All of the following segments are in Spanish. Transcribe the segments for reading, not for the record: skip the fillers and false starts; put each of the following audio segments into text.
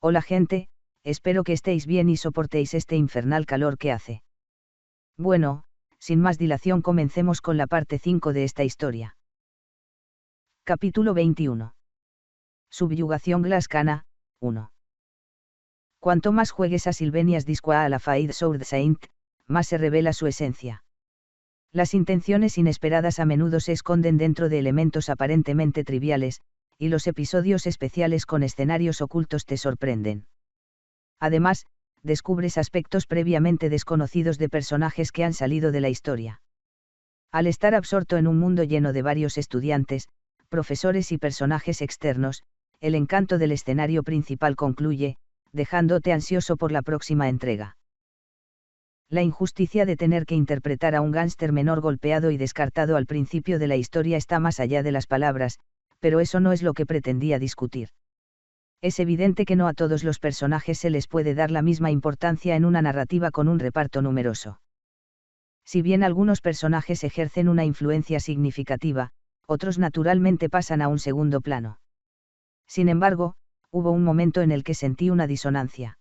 Hola gente, espero que estéis bien y soportéis este infernal calor que hace. Bueno, sin más dilación comencemos con la parte 5 de esta historia. Capítulo 21. Subyugación Glascana, 1. Cuanto más juegues a Sylvenia's Disqua a la Faid Sourd Saint, más se revela su esencia. Las intenciones inesperadas a menudo se esconden dentro de elementos aparentemente triviales, y los episodios especiales con escenarios ocultos te sorprenden. Además, descubres aspectos previamente desconocidos de personajes que han salido de la historia. Al estar absorto en un mundo lleno de varios estudiantes, profesores y personajes externos, el encanto del escenario principal concluye, dejándote ansioso por la próxima entrega. La injusticia de tener que interpretar a un gángster menor golpeado y descartado al principio de la historia está más allá de las palabras, pero eso no es lo que pretendía discutir. Es evidente que no a todos los personajes se les puede dar la misma importancia en una narrativa con un reparto numeroso. Si bien algunos personajes ejercen una influencia significativa, otros naturalmente pasan a un segundo plano. Sin embargo, hubo un momento en el que sentí una disonancia.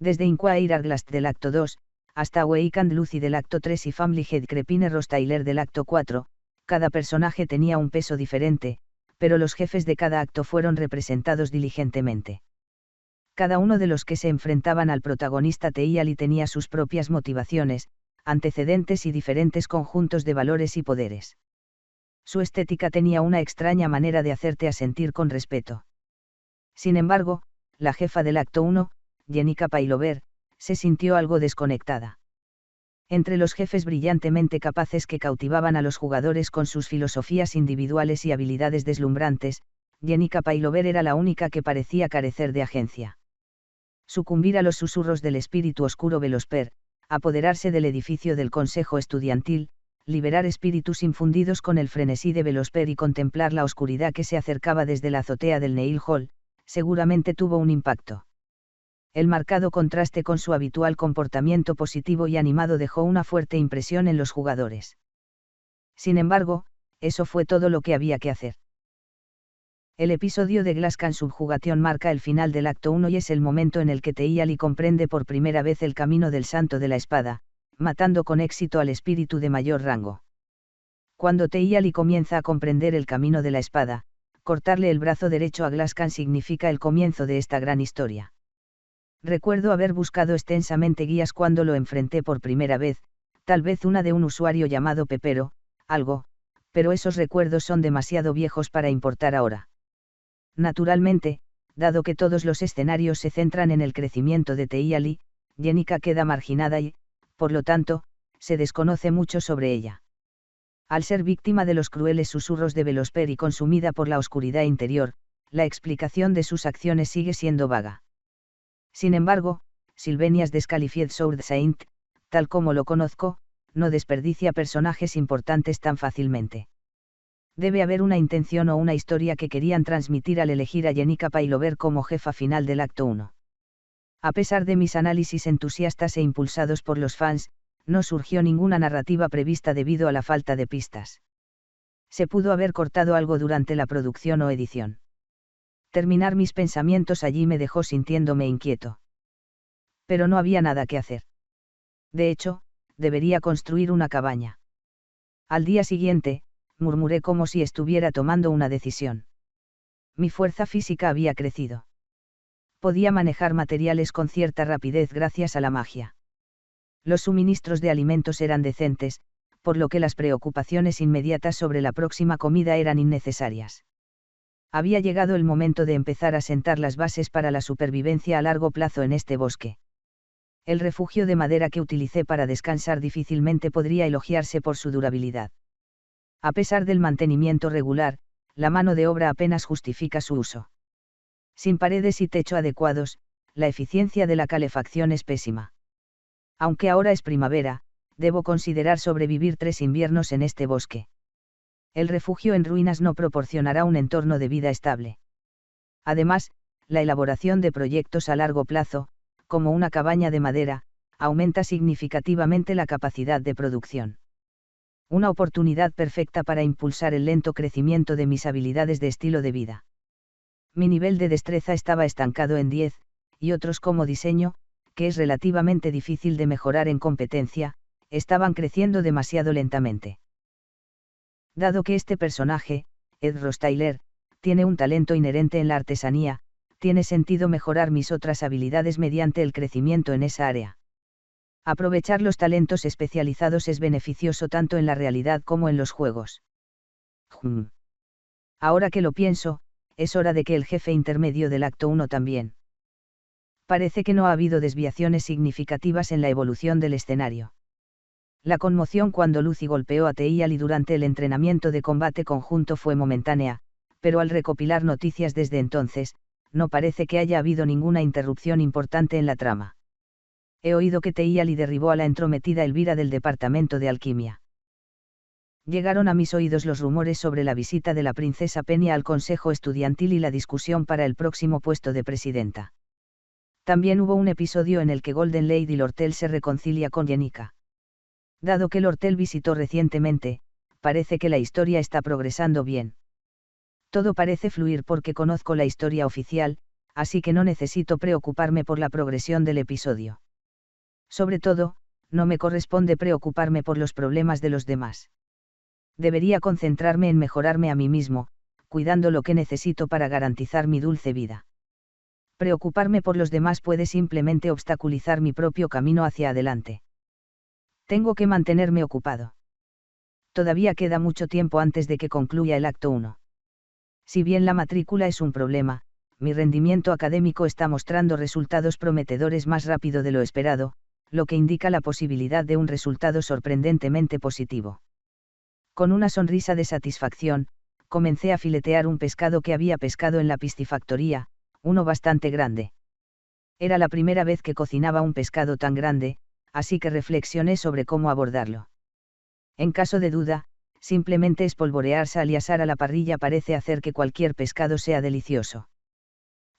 Desde Inquire Arglast del acto 2, hasta Awake and Lucy del acto 3 y Family Head Crepine Rostyler del acto 4, cada personaje tenía un peso diferente, pero los jefes de cada acto fueron representados diligentemente. Cada uno de los que se enfrentaban al protagonista Teiali tenía sus propias motivaciones, antecedentes y diferentes conjuntos de valores y poderes. Su estética tenía una extraña manera de hacerte asentir con respeto. Sin embargo, la jefa del acto 1, Jenica Pailover, se sintió algo desconectada. Entre los jefes brillantemente capaces que cautivaban a los jugadores con sus filosofías individuales y habilidades deslumbrantes, Jenica Pailover era la única que parecía carecer de agencia. Sucumbir a los susurros del espíritu oscuro Velosper, apoderarse del edificio del consejo estudiantil, liberar espíritus infundidos con el frenesí de Velosper y contemplar la oscuridad que se acercaba desde la azotea del Neil Hall, seguramente tuvo un impacto. El marcado contraste con su habitual comportamiento positivo y animado dejó una fuerte impresión en los jugadores. Sin embargo, eso fue todo lo que había que hacer. El episodio de Glascan Subjugation marca el final del acto 1 y es el momento en el que Teiali comprende por primera vez el camino del Santo de la Espada, matando con éxito al espíritu de mayor rango. Cuando Teiali comienza a comprender el camino de la espada, cortarle el brazo derecho a Glascan significa el comienzo de esta gran historia. Recuerdo haber buscado extensamente guías cuando lo enfrenté por primera vez, tal vez una de un usuario llamado Pepero, pero esos recuerdos son demasiado viejos para importar ahora. Naturalmente, dado que todos los escenarios se centran en el crecimiento de Teiali, Jenica queda marginada y, por lo tanto, se desconoce mucho sobre ella. Al ser víctima de los crueles susurros de Velosper y consumida por la oscuridad interior, la explicación de sus acciones sigue siendo vaga. Sin embargo, Sylvenia's Disqualified Sourd Saint, tal como lo conozco, no desperdicia personajes importantes tan fácilmente. Debe haber una intención o una historia que querían transmitir al elegir a Jenica Pailover como jefa final del acto 1. A pesar de mis análisis entusiastas e impulsados por los fans, no surgió ninguna narrativa prevista debido a la falta de pistas. Se pudo haber cortado algo durante la producción o edición. Terminar mis pensamientos allí me dejó sintiéndome inquieto. Pero no había nada que hacer. De hecho, debería construir una cabaña. Al día siguiente, murmuré como si estuviera tomando una decisión. Mi fuerza física había crecido. Podía manejar materiales con cierta rapidez gracias a la magia. Los suministros de alimentos eran decentes, por lo que las preocupaciones inmediatas sobre la próxima comida eran innecesarias. Había llegado el momento de empezar a sentar las bases para la supervivencia a largo plazo en este bosque. El refugio de madera que utilicé para descansar difícilmente podría elogiarse por su durabilidad. A pesar del mantenimiento regular, la mano de obra apenas justifica su uso. Sin paredes y techo adecuados, la eficiencia de la calefacción es pésima. Aunque ahora es primavera, debo considerar sobrevivir 3 inviernos en este bosque. El refugio en ruinas no proporcionará un entorno de vida estable. Además, la elaboración de proyectos a largo plazo, como una cabaña de madera, aumenta significativamente la capacidad de producción. Una oportunidad perfecta para impulsar el lento crecimiento de mis habilidades de estilo de vida. Mi nivel de destreza estaba estancado en 10, y otros como diseño, que es relativamente difícil de mejorar en competencia, estaban creciendo demasiado lentamente. Dado que este personaje, Ed Rostyler, tiene un talento inherente en la artesanía, tiene sentido mejorar mis otras habilidades mediante el crecimiento en esa área. Aprovechar los talentos especializados es beneficioso tanto en la realidad como en los juegos. Ahora que lo pienso, es hora de que el jefe intermedio del acto 1 también. Parece que no ha habido desviaciones significativas en la evolución del escenario. La conmoción cuando Lucy golpeó a Teyali durante el entrenamiento de combate conjunto fue momentánea, pero al recopilar noticias desde entonces, no parece que haya habido ninguna interrupción importante en la trama. He oído que Teyali derribó a la entrometida Elvira del Departamento de Alquimia. Llegaron a mis oídos los rumores sobre la visita de la princesa Penny al consejo estudiantil y la discusión para el próximo puesto de presidenta. También hubo un episodio en el que Golden Lady Lortel se reconcilia con Jenica. Dado que Lortel visitó recientemente, parece que la historia está progresando bien. Todo parece fluir porque conozco la historia oficial, así que no necesito preocuparme por la progresión del episodio. Sobre todo, no me corresponde preocuparme por los problemas de los demás. Debería concentrarme en mejorarme a mí mismo, cuidando lo que necesito para garantizar mi dulce vida. Preocuparme por los demás puede simplemente obstaculizar mi propio camino hacia adelante. Tengo que mantenerme ocupado. Todavía queda mucho tiempo antes de que concluya el acto 1. Si bien la matrícula es un problema, mi rendimiento académico está mostrando resultados prometedores más rápido de lo esperado, lo que indica la posibilidad de un resultado sorprendentemente positivo. Con una sonrisa de satisfacción, comencé a filetear un pescado que había pescado en la piscifactoría, uno bastante grande. Era la primera vez que cocinaba un pescado tan grande, así que reflexioné sobre cómo abordarlo. En caso de duda, simplemente espolvorear sal y asar a la parrilla parece hacer que cualquier pescado sea delicioso.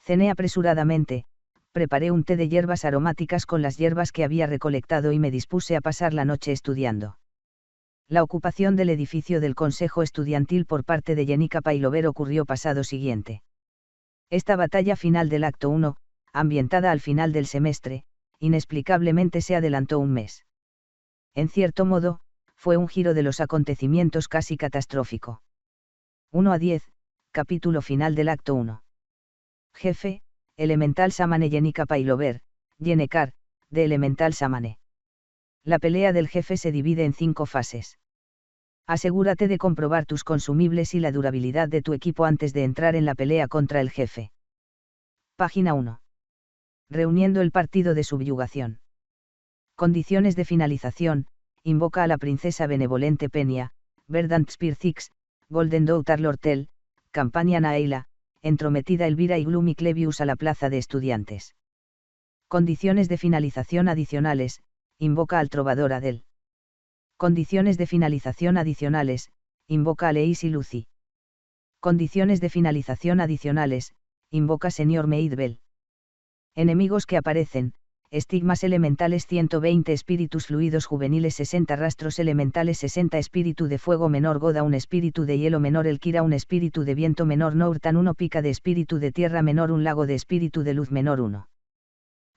Cené apresuradamente, preparé un té de hierbas aromáticas con las hierbas que había recolectado y me dispuse a pasar la noche estudiando. La ocupación del edificio del Consejo Estudiantil por parte de Jenica Pailover ocurrió pasado siguiente. Esta batalla final del acto 1, ambientada al final del semestre, inexplicablemente se adelantó un mes. En cierto modo, fue un giro de los acontecimientos casi catastrófico. 1 a 10, capítulo final del acto 1. Jefe, Elemental Samane Jenica Pailover, Yenekar, de Elemental Samane. La pelea del jefe se divide en 5 fases. Asegúrate de comprobar tus consumibles y la durabilidad de tu equipo antes de entrar en la pelea contra el jefe. Página 1. Reuniendo el partido de subyugación. Condiciones de finalización: invoca a la princesa benevolente Penia, Verdant Spearthix, Golden Daughter Lortel, Campania Naeila, entrometida Elvira y Gloomy Clevius a la plaza de estudiantes. Condiciones de finalización adicionales: invoca al trovador Adel. Condiciones de finalización adicionales: invoca a Leis y Lucy. Condiciones de finalización adicionales: invoca Señor Meidbel. Enemigos que aparecen: estigmas elementales 120 espíritus fluidos juveniles 60 rastros elementales 60 espíritu de fuego menor Goda un espíritu de hielo menor Elkira un espíritu de viento menor Nourtan 1 pica de espíritu de tierra menor un lago de espíritu de luz menor 1.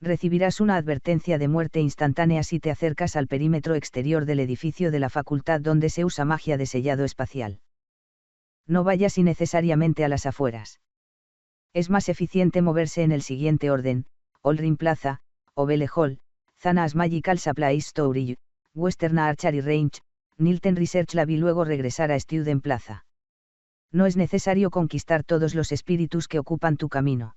Recibirás una advertencia de muerte instantánea si te acercas al perímetro exterior del edificio de la facultad donde se usa magia de sellado espacial. No vayas innecesariamente a las afueras. Es más eficiente moverse en el siguiente orden: Olrin Plaza, Ovele Hall, Zanas Magical Supply Storage, Western Archery Range, Nilten Research Lab y luego regresar a Student Plaza. No es necesario conquistar todos los espíritus que ocupan tu camino.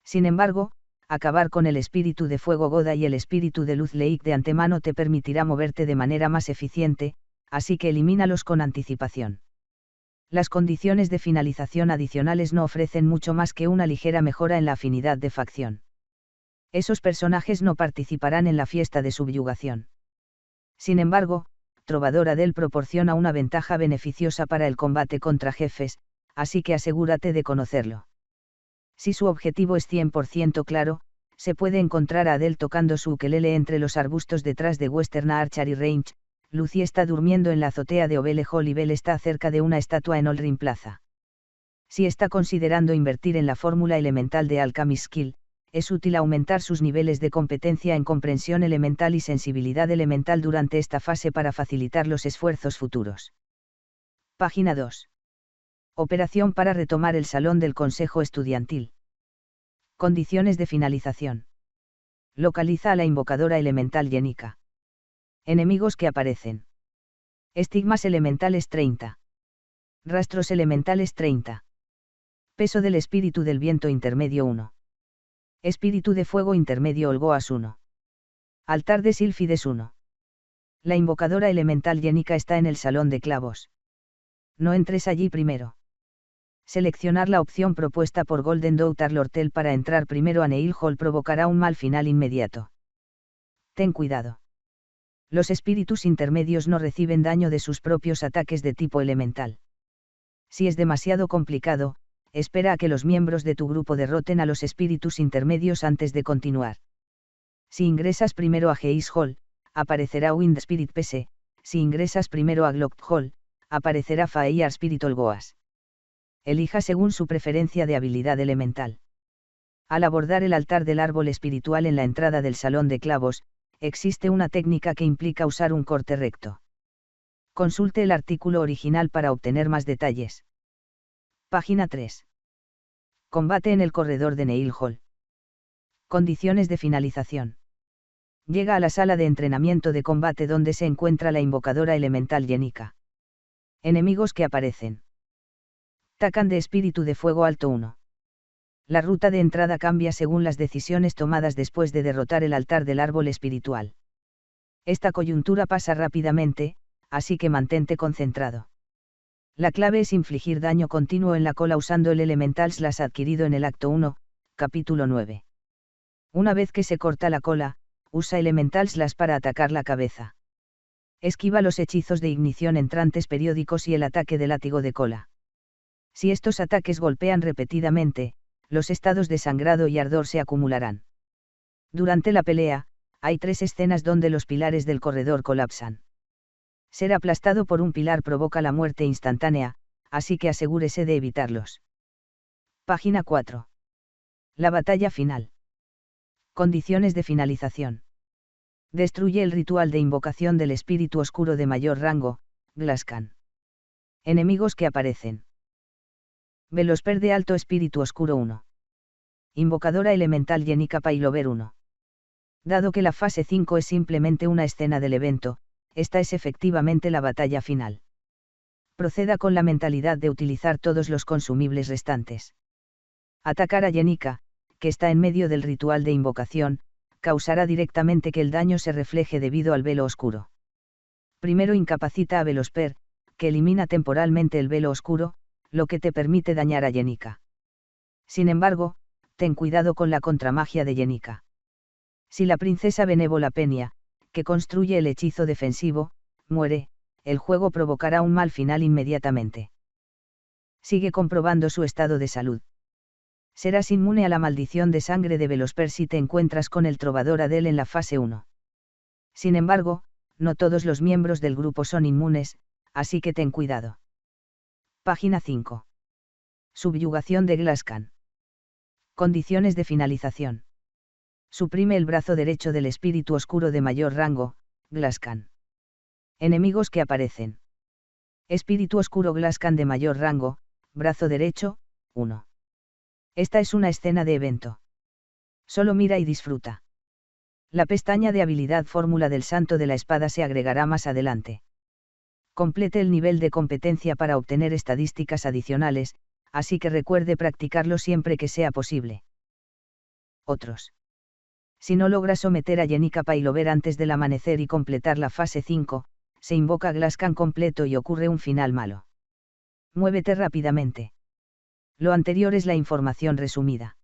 Sin embargo, acabar con el espíritu de fuego Goda y el espíritu de luz Leik de antemano te permitirá moverte de manera más eficiente, así que elimínalos con anticipación. Las condiciones de finalización adicionales no ofrecen mucho más que una ligera mejora en la afinidad de facción. Esos personajes no participarán en la fiesta de subyugación. Sin embargo, Trovador Adel proporciona una ventaja beneficiosa para el combate contra jefes, así que asegúrate de conocerlo. Si su objetivo es 100% claro, se puede encontrar a Adel tocando su ukelele entre los arbustos detrás de Western Archery Range. Lucy está durmiendo en la azotea de Ovele Hall y Bell está cerca de una estatua en Olrin Plaza. Si está considerando invertir en la fórmula elemental de Alchemy Skill, es útil aumentar sus niveles de competencia en comprensión elemental y sensibilidad elemental durante esta fase para facilitar los esfuerzos futuros. Página 2. Operación para retomar el salón del Consejo Estudiantil. Condiciones de finalización. Localiza a la invocadora elemental Yenika. Enemigos que aparecen. Estigmas elementales 30. Rastros elementales 30. Peso del espíritu del viento intermedio 1. Espíritu de fuego intermedio Olgoas 1. Altar de Sílfides 1. La invocadora elemental Yenika está en el salón de clavos. No entres allí primero. Seleccionar la opción propuesta por Golden Daughter Lortel para entrar primero a Neil Hall provocará un mal final inmediato. Ten cuidado. Los espíritus intermedios no reciben daño de sus propios ataques de tipo elemental. Si es demasiado complicado, espera a que los miembros de tu grupo derroten a los espíritus intermedios antes de continuar. Si ingresas primero a Geis Hall, aparecerá Wind Spirit PS, si ingresas primero a Glock Hall, aparecerá Fire Spirit Olgoas. Elija según su preferencia de habilidad elemental. Al abordar el altar del árbol espiritual en la entrada del salón de clavos, existe una técnica que implica usar un corte recto. Consulte el artículo original para obtener más detalles. Página 3. Combate en el corredor de Neil Hall. Condiciones de finalización. Llega a la sala de entrenamiento de combate donde se encuentra la invocadora elemental Yenika. Enemigos que aparecen. Tacan de espíritu de fuego alto 1. La ruta de entrada cambia según las decisiones tomadas después de derrotar el altar del árbol espiritual. Esta coyuntura pasa rápidamente, así que mantente concentrado. La clave es infligir daño continuo en la cola usando el Elemental Slash adquirido en el acto 1, capítulo 9. Una vez que se corta la cola, usa Elemental Slash para atacar la cabeza. Esquiva los hechizos de ignición entrantes periódicos y el ataque de látigo de cola. Si estos ataques golpean repetidamente, los estados de sangrado y ardor se acumularán. Durante la pelea, hay 3 escenas donde los pilares del corredor colapsan. Ser aplastado por un pilar provoca la muerte instantánea, así que asegúrese de evitarlos. Página 4. La batalla final. Condiciones de finalización. Destruye el ritual de invocación del espíritu oscuro de mayor rango, Glascan. Enemigos que aparecen. Velosper de alto espíritu oscuro 1. Invocadora elemental Yenika Pailover 1. Dado que la fase 5 es simplemente una escena del evento, esta es efectivamente la batalla final. Proceda con la mentalidad de utilizar todos los consumibles restantes. Atacar a Yenika, que está en medio del ritual de invocación, causará directamente que el daño se refleje debido al velo oscuro. Primero incapacita a Velosper, que elimina temporalmente el velo oscuro, lo que te permite dañar a Yenika. Sin embargo, ten cuidado con la contramagia de Yenika. Si la princesa benévola Penia, que construye el hechizo defensivo, muere, el juego provocará un mal final inmediatamente. Sigue comprobando su estado de salud. Serás inmune a la maldición de sangre de Velosper si te encuentras con el trovador Adel en la fase 1. Sin embargo, no todos los miembros del grupo son inmunes, así que ten cuidado. Página 5. Subyugación de Glascan. Condiciones de finalización. Suprime el brazo derecho del espíritu oscuro de mayor rango, Glascan. Enemigos que aparecen. Espíritu oscuro Glascan de mayor rango, brazo derecho, 1. Esta es una escena de evento. Solo mira y disfruta. La pestaña de habilidad Fórmula del Santo de la Espada se agregará más adelante. Complete el nivel de competencia para obtener estadísticas adicionales, así que recuerde practicarlo siempre que sea posible. Otros. Si no logra someter a Yenika Pailover antes del amanecer y completar la fase 5, se invoca Glascan completo y ocurre un final malo. Muévete rápidamente. Lo anterior es la información resumida.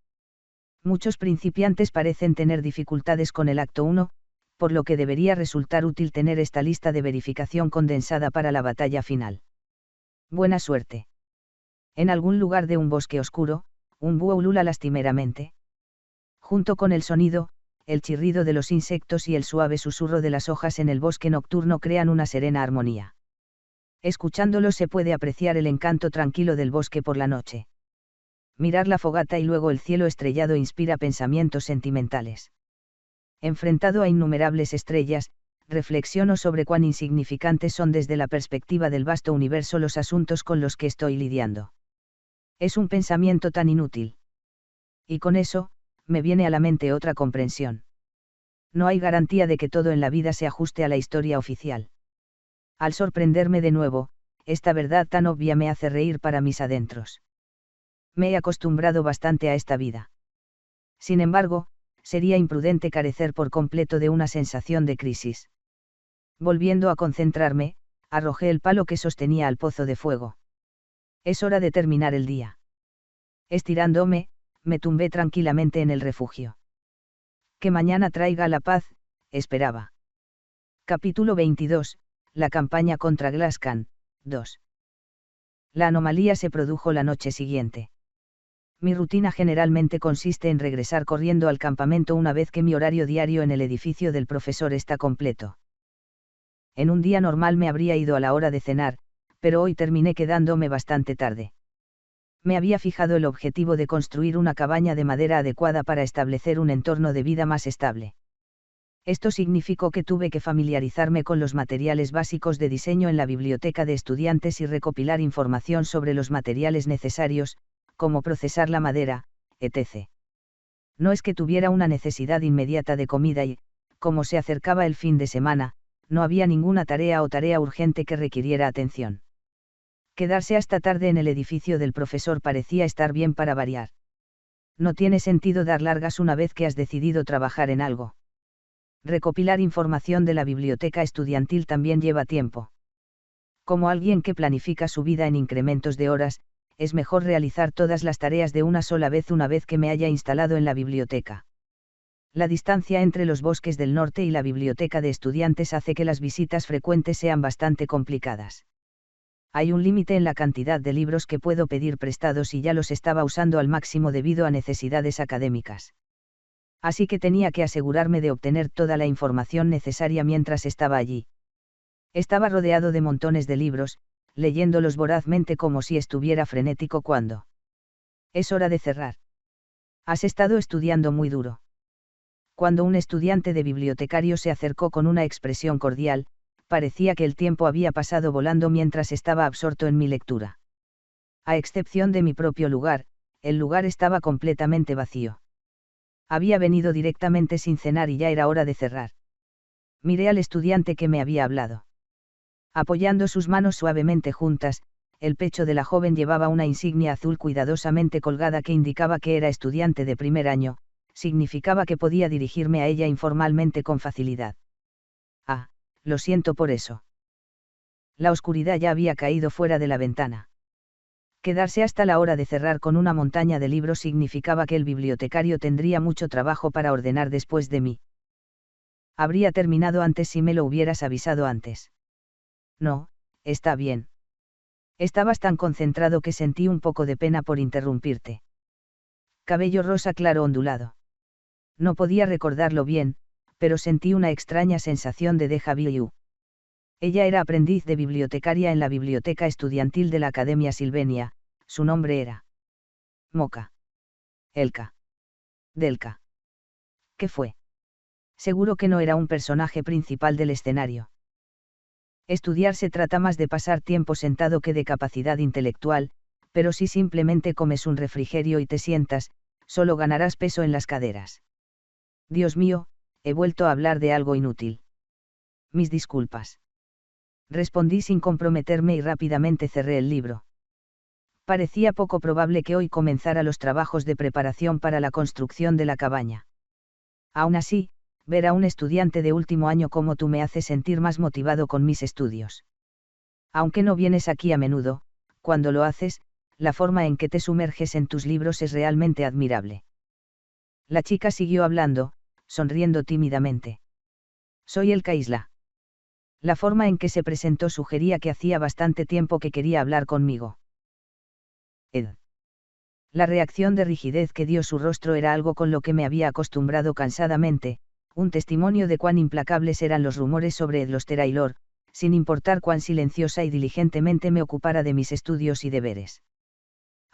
Muchos principiantes parecen tener dificultades con el acto 1, por lo que debería resultar útil tener esta lista de verificación condensada para la batalla final. Buena suerte. En algún lugar de un bosque oscuro, un búho ulula lastimeramente. Junto con el sonido, el chirrido de los insectos y el suave susurro de las hojas en el bosque nocturno crean una serena armonía. Escuchándolo se puede apreciar el encanto tranquilo del bosque por la noche. Mirar la fogata y luego el cielo estrellado inspira pensamientos sentimentales. Enfrentado a innumerables estrellas, reflexiono sobre cuán insignificantes son desde la perspectiva del vasto universo los asuntos con los que estoy lidiando. Es un pensamiento tan inútil. Y con eso, me viene a la mente otra comprensión. No hay garantía de que todo en la vida se ajuste a la historia oficial. Al sorprenderme de nuevo, esta verdad tan obvia me hace reír para mis adentros. Me he acostumbrado bastante a esta vida. Sin embargo, sería imprudente carecer por completo de una sensación de crisis. Volviendo a concentrarme, arrojé el palo que sostenía al pozo de fuego. Es hora de terminar el día. Estirándome, me tumbé tranquilamente en el refugio. Que mañana traiga la paz, esperaba. Capítulo 22, la campaña contra Glascan, 2. La anomalía se produjo la noche siguiente. Mi rutina generalmente consiste en regresar corriendo al campamento una vez que mi horario diario en el edificio del profesor está completo. En un día normal me habría ido a la hora de cenar, pero hoy terminé quedándome bastante tarde. Me había fijado el objetivo de construir una cabaña de madera adecuada para establecer un entorno de vida más estable. Esto significó que tuve que familiarizarme con los materiales básicos de diseño en la biblioteca de estudiantes y recopilar información sobre los materiales necesarios, cómo procesar la madera, etc. No es que tuviera una necesidad inmediata de comida y, como se acercaba el fin de semana, no había ninguna tarea o tarea urgente que requiriera atención. Quedarse hasta tarde en el edificio del profesor parecía estar bien para variar. No tiene sentido dar largas una vez que has decidido trabajar en algo. Recopilar información de la biblioteca estudiantil también lleva tiempo. Como alguien que planifica su vida en incrementos de horas, es mejor realizar todas las tareas de una sola vez una vez que me haya instalado en la biblioteca. La distancia entre los bosques del norte y la biblioteca de estudiantes hace que las visitas frecuentes sean bastante complicadas. Hay un límite en la cantidad de libros que puedo pedir prestados y ya los estaba usando al máximo debido a necesidades académicas. Así que tenía que asegurarme de obtener toda la información necesaria mientras estaba allí. Estaba rodeado de montones de libros, leyéndolos vorazmente como si estuviera frenético cuando. Es hora de cerrar. Has estado estudiando muy duro. Cuando un estudiante de bibliotecario se acercó con una expresión cordial, parecía que el tiempo había pasado volando mientras estaba absorto en mi lectura. A excepción de mi propio lugar, el lugar estaba completamente vacío. Había venido directamente sin cenar y ya era hora de cerrar. Miré al estudiante que me había hablado. Apoyando sus manos suavemente juntas, el pecho de la joven llevaba una insignia azul cuidadosamente colgada que indicaba que era estudiante de primer año, significaba que podía dirigirme a ella informalmente con facilidad. Ah, lo siento por eso. La oscuridad ya había caído fuera de la ventana. Quedarse hasta la hora de cerrar con una montaña de libros significaba que el bibliotecario tendría mucho trabajo para ordenar después de mí. Habría terminado antes si me lo hubieras avisado antes. No, está bien. Estabas tan concentrado que sentí un poco de pena por interrumpirte. Cabello rosa claro ondulado. No podía recordarlo bien, pero sentí una extraña sensación de déjà vu. Ella era aprendiz de bibliotecaria en la biblioteca estudiantil de la Academia Silvenia, su nombre era Moca. Elka. Delka. ¿Qué fue? Seguro que no era un personaje principal del escenario. Estudiar se trata más de pasar tiempo sentado que de capacidad intelectual, pero si simplemente comes un refrigerio y te sientas, solo ganarás peso en las caderas. Dios mío, he vuelto a hablar de algo inútil. Mis disculpas. Respondí sin comprometerme y rápidamente cerré el libro. Parecía poco probable que hoy comenzara los trabajos de preparación para la construcción de la cabaña. Aún así, ver a un estudiante de último año como tú me hace sentir más motivado con mis estudios. Aunque no vienes aquí a menudo, cuando lo haces, la forma en que te sumerges en tus libros es realmente admirable. La chica siguió hablando, sonriendo tímidamente. Soy Elka Isla. La forma en que se presentó sugería que hacía bastante tiempo que quería hablar conmigo. Ed. La reacción de rigidez que dio su rostro era algo con lo que me había acostumbrado cansadamente, un testimonio de cuán implacables eran los rumores sobre Edlos Taylor, sin importar cuán silenciosa y diligentemente me ocupara de mis estudios y deberes.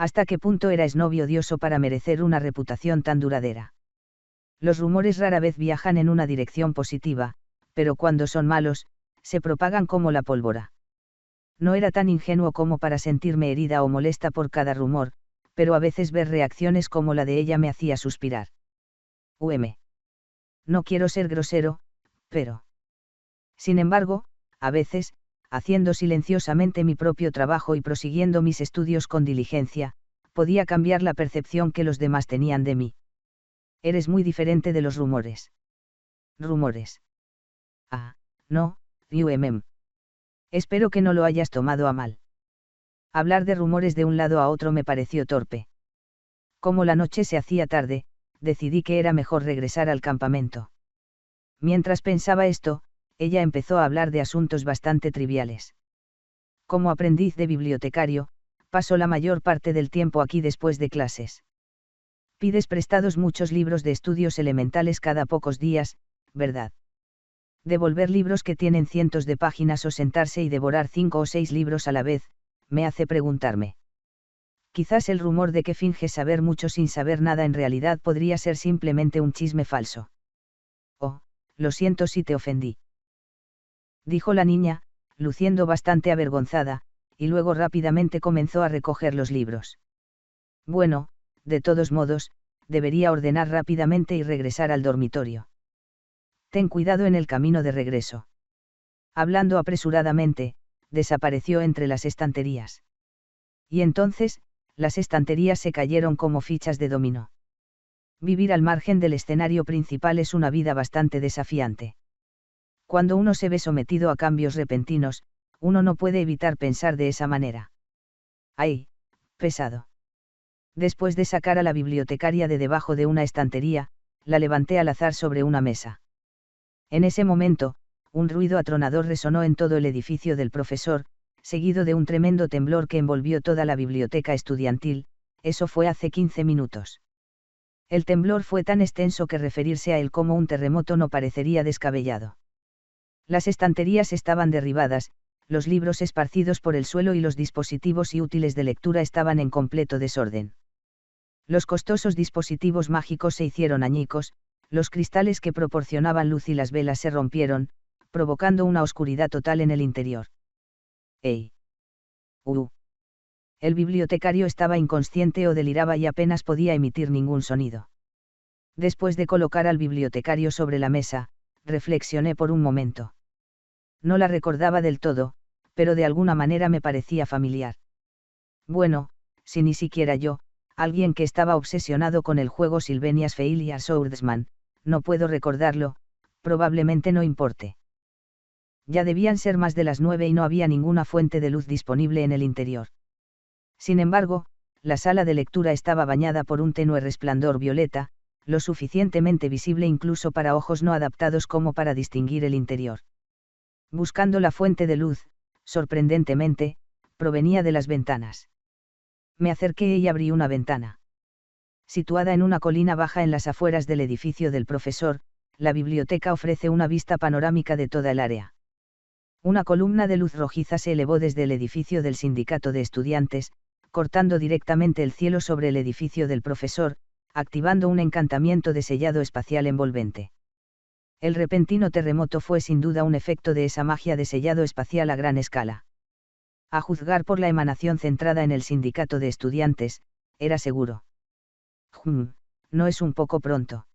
¿Hasta qué punto era Snowy odioso para merecer una reputación tan duradera? Los rumores rara vez viajan en una dirección positiva, pero cuando son malos, se propagan como la pólvora. No era tan ingenuo como para sentirme herida o molesta por cada rumor, pero a veces ver reacciones como la de ella me hacía suspirar. No quiero ser grosero, pero... Sin embargo, a veces, haciendo silenciosamente mi propio trabajo y prosiguiendo mis estudios con diligencia, podía cambiar la percepción que los demás tenían de mí. Eres muy diferente de los rumores. Rumores. Ah, no, Espero que no lo hayas tomado a mal. Hablar de rumores de un lado a otro me pareció torpe. Como la noche se hacía tarde, decidí que era mejor regresar al campamento. Mientras pensaba esto, ella empezó a hablar de asuntos bastante triviales. Como aprendiz de bibliotecario, paso la mayor parte del tiempo aquí después de clases. Pides prestados muchos libros de estudios elementales cada pocos días, ¿verdad? Devolver libros que tienen cientos de páginas o sentarse y devorar 5 o 6 libros a la vez, me hace preguntarme. Quizás el rumor de que finges saber mucho sin saber nada en realidad podría ser simplemente un chisme falso. Oh, lo siento si te ofendí. Dijo la niña, luciendo bastante avergonzada, y luego rápidamente comenzó a recoger los libros. Bueno, de todos modos, debería ordenar rápidamente y regresar al dormitorio. Ten cuidado en el camino de regreso. Hablando apresuradamente, desapareció entre las estanterías. Y entonces, las estanterías se cayeron como fichas de dominó. Vivir al margen del escenario principal es una vida bastante desafiante. Cuando uno se ve sometido a cambios repentinos, uno no puede evitar pensar de esa manera. ¡Ay, pesado! Después de sacar a la bibliotecaria de debajo de una estantería, la levanté al azar sobre una mesa. En ese momento, un ruido atronador resonó en todo el edificio del profesor, seguido de un tremendo temblor que envolvió toda la biblioteca estudiantil. Eso fue hace 15 minutos. El temblor fue tan extenso que referirse a él como un terremoto no parecería descabellado. Las estanterías estaban derribadas, los libros esparcidos por el suelo y los dispositivos y útiles de lectura estaban en completo desorden. Los costosos dispositivos mágicos se hicieron añicos, los cristales que proporcionaban luz y las velas se rompieron, provocando una oscuridad total en el interior. ¡Ey! El bibliotecario estaba inconsciente o deliraba y apenas podía emitir ningún sonido. Después de colocar al bibliotecario sobre la mesa, reflexioné por un momento. No la recordaba del todo, pero de alguna manera me parecía familiar. Bueno, si ni siquiera yo, alguien que estaba obsesionado con el juego Sylvania's Failure Swordsman, no puedo recordarlo, probablemente no importe. Ya debían ser más de las 9 y no había ninguna fuente de luz disponible en el interior. Sin embargo, la sala de lectura estaba bañada por un tenue resplandor violeta, lo suficientemente visible incluso para ojos no adaptados como para distinguir el interior. Buscando la fuente de luz, sorprendentemente, provenía de las ventanas. Me acerqué y abrí una ventana. Situada en una colina baja en las afueras del edificio del profesor, la biblioteca ofrece una vista panorámica de toda el área. Una columna de luz rojiza se elevó desde el edificio del sindicato de estudiantes, cortando directamente el cielo sobre el edificio del profesor, activando un encantamiento de sellado espacial envolvente. El repentino terremoto fue sin duda un efecto de esa magia de sellado espacial a gran escala. A juzgar por la emanación centrada en el sindicato de estudiantes, era seguro. No es un poco pronto.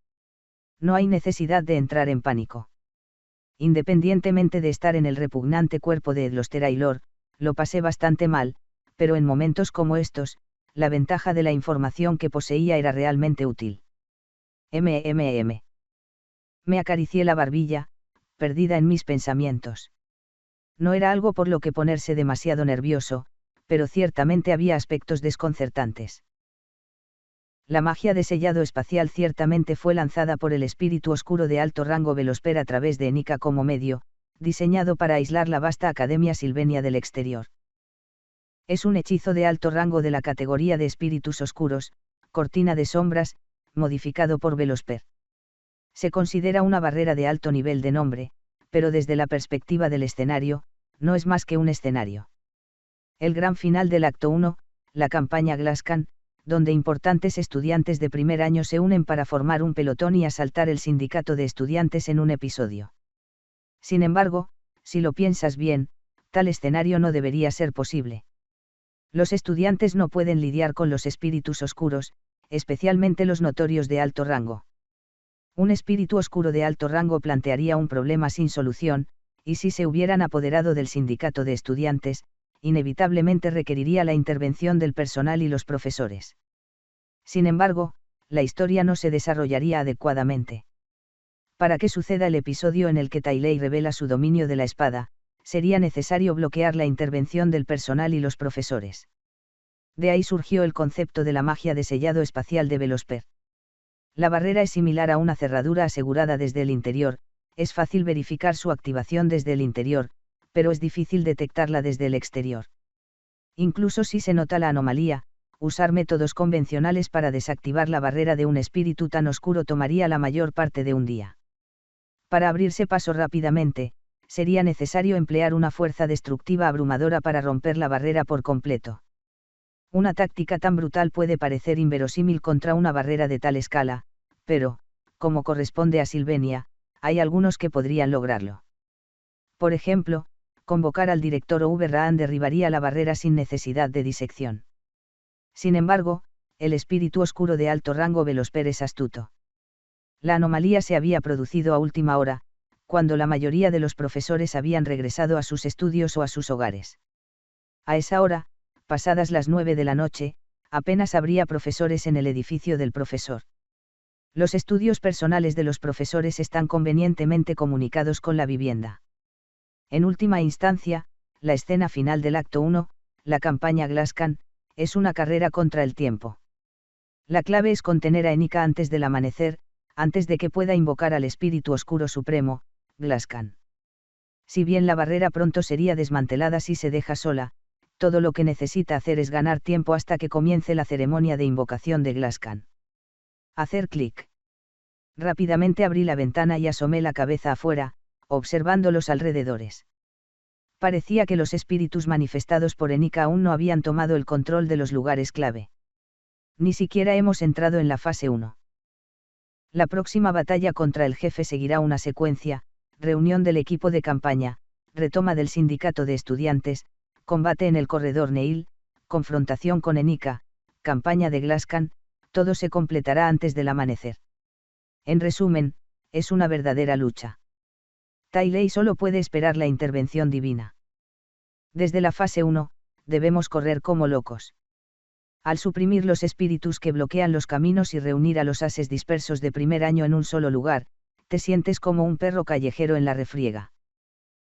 No hay necesidad de entrar en pánico. Independientemente de estar en el repugnante cuerpo de Edloster Aylor, lo pasé bastante mal, pero en momentos como estos, la ventaja de la información que poseía era realmente útil. Me acaricié la barbilla, perdida en mis pensamientos. No era algo por lo que ponerse demasiado nervioso, pero ciertamente había aspectos desconcertantes. La magia de sellado espacial ciertamente fue lanzada por el espíritu oscuro de alto rango Velosper a través de Enika como medio, diseñado para aislar la vasta Academia Sylvania del exterior. Es un hechizo de alto rango de la categoría de espíritus oscuros, cortina de sombras, modificado por Velosper. Se considera una barrera de alto nivel de nombre, pero desde la perspectiva del escenario, no es más que un escenario. El gran final del acto 1, la campaña Glascan, donde importantes estudiantes de primer año se unen para formar un pelotón y asaltar el sindicato de estudiantes en un episodio. Sin embargo, si lo piensas bien, tal escenario no debería ser posible. Los estudiantes no pueden lidiar con los espíritus oscuros, especialmente los notorios de alto rango. Un espíritu oscuro de alto rango plantearía un problema sin solución, y si se hubieran apoderado del sindicato de estudiantes, inevitablemente requeriría la intervención del personal y los profesores. Sin embargo, la historia no se desarrollaría adecuadamente. Para que suceda el episodio en el que Tailei revela su dominio de la espada, sería necesario bloquear la intervención del personal y los profesores. De ahí surgió el concepto de la magia de sellado espacial de Velosper. La barrera es similar a una cerradura asegurada desde el interior, es fácil verificar su activación desde el interior, pero es difícil detectarla desde el exterior. Incluso si se nota la anomalía, usar métodos convencionales para desactivar la barrera de un espíritu tan oscuro tomaría la mayor parte de un día. Para abrirse paso rápidamente, sería necesario emplear una fuerza destructiva abrumadora para romper la barrera por completo. Una táctica tan brutal puede parecer inverosímil contra una barrera de tal escala, pero, como corresponde a Sylvania, hay algunos que podrían lograrlo. Por ejemplo, convocar al director Overraan derribaría la barrera sin necesidad de disección. Sin embargo, el espíritu oscuro de alto rango Velosper es astuto. La anomalía se había producido a última hora, cuando la mayoría de los profesores habían regresado a sus estudios o a sus hogares. A esa hora, pasadas las 9 de la noche, apenas habría profesores en el edificio del profesor. Los estudios personales de los profesores están convenientemente comunicados con la vivienda. En última instancia, la escena final del acto 1, la campaña Glascan, es una carrera contra el tiempo. La clave es contener a Enika antes del amanecer, antes de que pueda invocar al espíritu oscuro supremo, Glascan. Si bien la barrera pronto sería desmantelada si se deja sola, todo lo que necesita hacer es ganar tiempo hasta que comience la ceremonia de invocación de Glascan. Hacer clic. Rápidamente abrí la ventana y asomé la cabeza afuera, observando los alrededores. Parecía que los espíritus manifestados por Enika aún no habían tomado el control de los lugares clave. Ni siquiera hemos entrado en la fase 1. La próxima batalla contra el jefe seguirá una secuencia: reunión del equipo de campaña, retoma del sindicato de estudiantes, combate en el corredor Neil, confrontación con Enika, campaña de Glascan. Todo se completará antes del amanecer. En resumen, es una verdadera lucha. Tailei solo puede esperar la intervención divina. Desde la fase 1, debemos correr como locos. Al suprimir los espíritus que bloquean los caminos y reunir a los ases dispersos de primer año en un solo lugar, te sientes como un perro callejero en la refriega.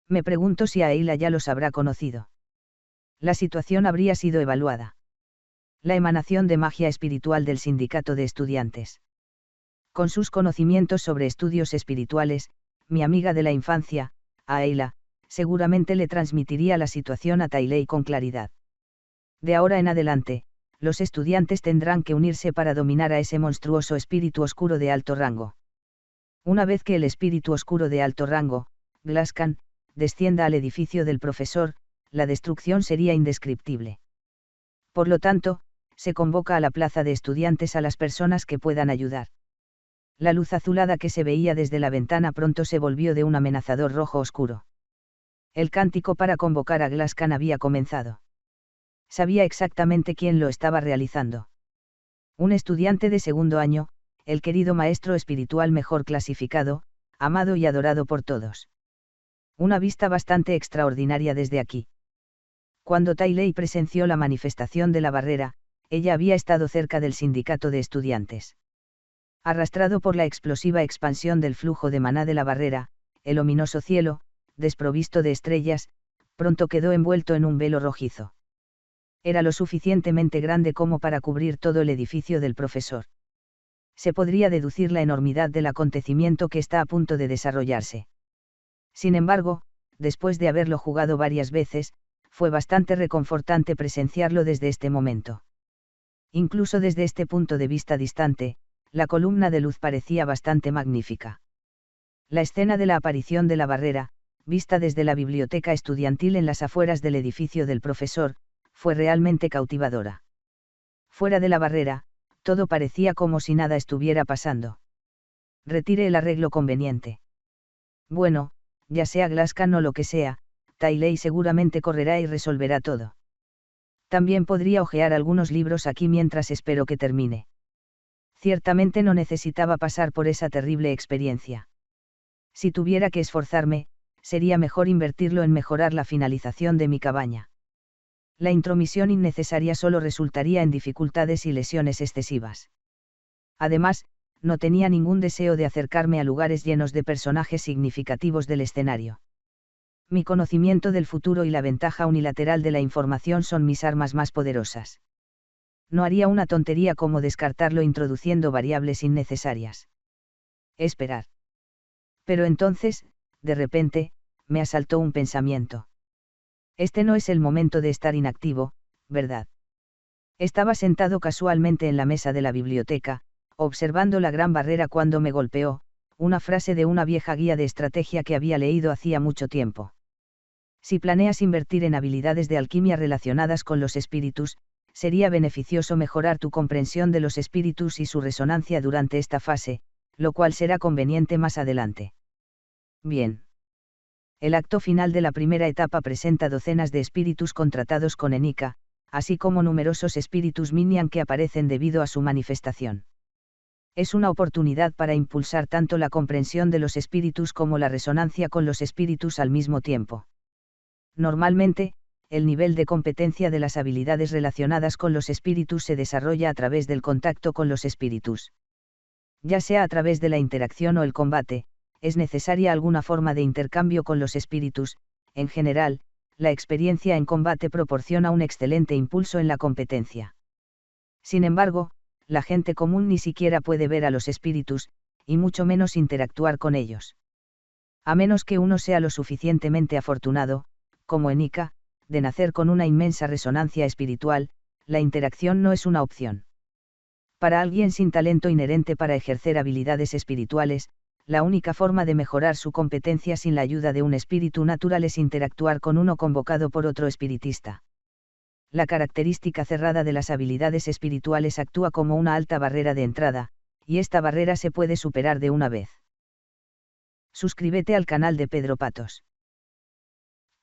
Me pregunto si Ayla ya los habrá conocido. La situación habría sido evaluada. La emanación de magia espiritual del sindicato de estudiantes. Con sus conocimientos sobre estudios espirituales, mi amiga de la infancia, Ayla, seguramente le transmitiría la situación a Tailei con claridad. De ahora en adelante, los estudiantes tendrán que unirse para dominar a ese monstruoso espíritu oscuro de alto rango. Una vez que el espíritu oscuro de alto rango, Glascan, descienda al edificio del profesor, la destrucción sería indescriptible. Por lo tanto, se convoca a la plaza de estudiantes a las personas que puedan ayudar. La luz azulada que se veía desde la ventana pronto se volvió de un amenazador rojo oscuro. El cántico para convocar a Glascan había comenzado. Sabía exactamente quién lo estaba realizando. Un estudiante de segundo año, el querido maestro espiritual mejor clasificado, amado y adorado por todos. Una vista bastante extraordinaria desde aquí. Cuando Tailei presenció la manifestación de la barrera, ella había estado cerca del sindicato de estudiantes. Arrastrado por la explosiva expansión del flujo de maná de la barrera, el ominoso cielo, desprovisto de estrellas, pronto quedó envuelto en un velo rojizo. Era lo suficientemente grande como para cubrir todo el edificio del profesor. Se podría deducir la enormidad del acontecimiento que está a punto de desarrollarse. Sin embargo, después de haberlo jugado varias veces, fue bastante reconfortante presenciarlo desde este momento. Incluso desde este punto de vista distante, la columna de luz parecía bastante magnífica. La escena de la aparición de la barrera, vista desde la biblioteca estudiantil en las afueras del edificio del profesor, fue realmente cautivadora. Fuera de la barrera, todo parecía como si nada estuviera pasando. Retire el arreglo conveniente. Bueno, ya sea Glascan o lo que sea, Tailey seguramente correrá y resolverá todo. También podría hojear algunos libros aquí mientras espero que termine. Ciertamente no necesitaba pasar por esa terrible experiencia. Si tuviera que esforzarme, sería mejor invertirlo en mejorar la finalización de mi cabaña. La intromisión innecesaria solo resultaría en dificultades y lesiones excesivas. Además, no tenía ningún deseo de acercarme a lugares llenos de personajes significativos del escenario. Mi conocimiento del futuro y la ventaja unilateral de la información son mis armas más poderosas. No haría una tontería como descartarlo introduciendo variables innecesarias. Esperar. Pero entonces, de repente, me asaltó un pensamiento. Este no es el momento de estar inactivo, ¿verdad? Estaba sentado casualmente en la mesa de la biblioteca, observando la gran barrera cuando me golpeó, una frase de una vieja guía de estrategia que había leído hacía mucho tiempo. Si planeas invertir en habilidades de alquimia relacionadas con los espíritus, sería beneficioso mejorar tu comprensión de los espíritus y su resonancia durante esta fase, lo cual será conveniente más adelante. Bien. El acto final de la primera etapa presenta docenas de espíritus contratados con Enika, así como numerosos espíritus minion que aparecen debido a su manifestación. Es una oportunidad para impulsar tanto la comprensión de los espíritus como la resonancia con los espíritus al mismo tiempo. Normalmente, el nivel de competencia de las habilidades relacionadas con los espíritus se desarrolla a través del contacto con los espíritus. Ya sea a través de la interacción o el combate, es necesaria alguna forma de intercambio con los espíritus. En general, la experiencia en combate proporciona un excelente impulso en la competencia. Sin embargo, la gente común ni siquiera puede ver a los espíritus, y mucho menos interactuar con ellos. A menos que uno sea lo suficientemente afortunado, como Enika, de nacer con una inmensa resonancia espiritual, la interacción no es una opción. Para alguien sin talento inherente para ejercer habilidades espirituales, la única forma de mejorar su competencia sin la ayuda de un espíritu natural es interactuar con uno convocado por otro espiritista. La característica cerrada de las habilidades espirituales actúa como una alta barrera de entrada, y esta barrera se puede superar de una vez. Suscríbete al canal de Pedro Patos.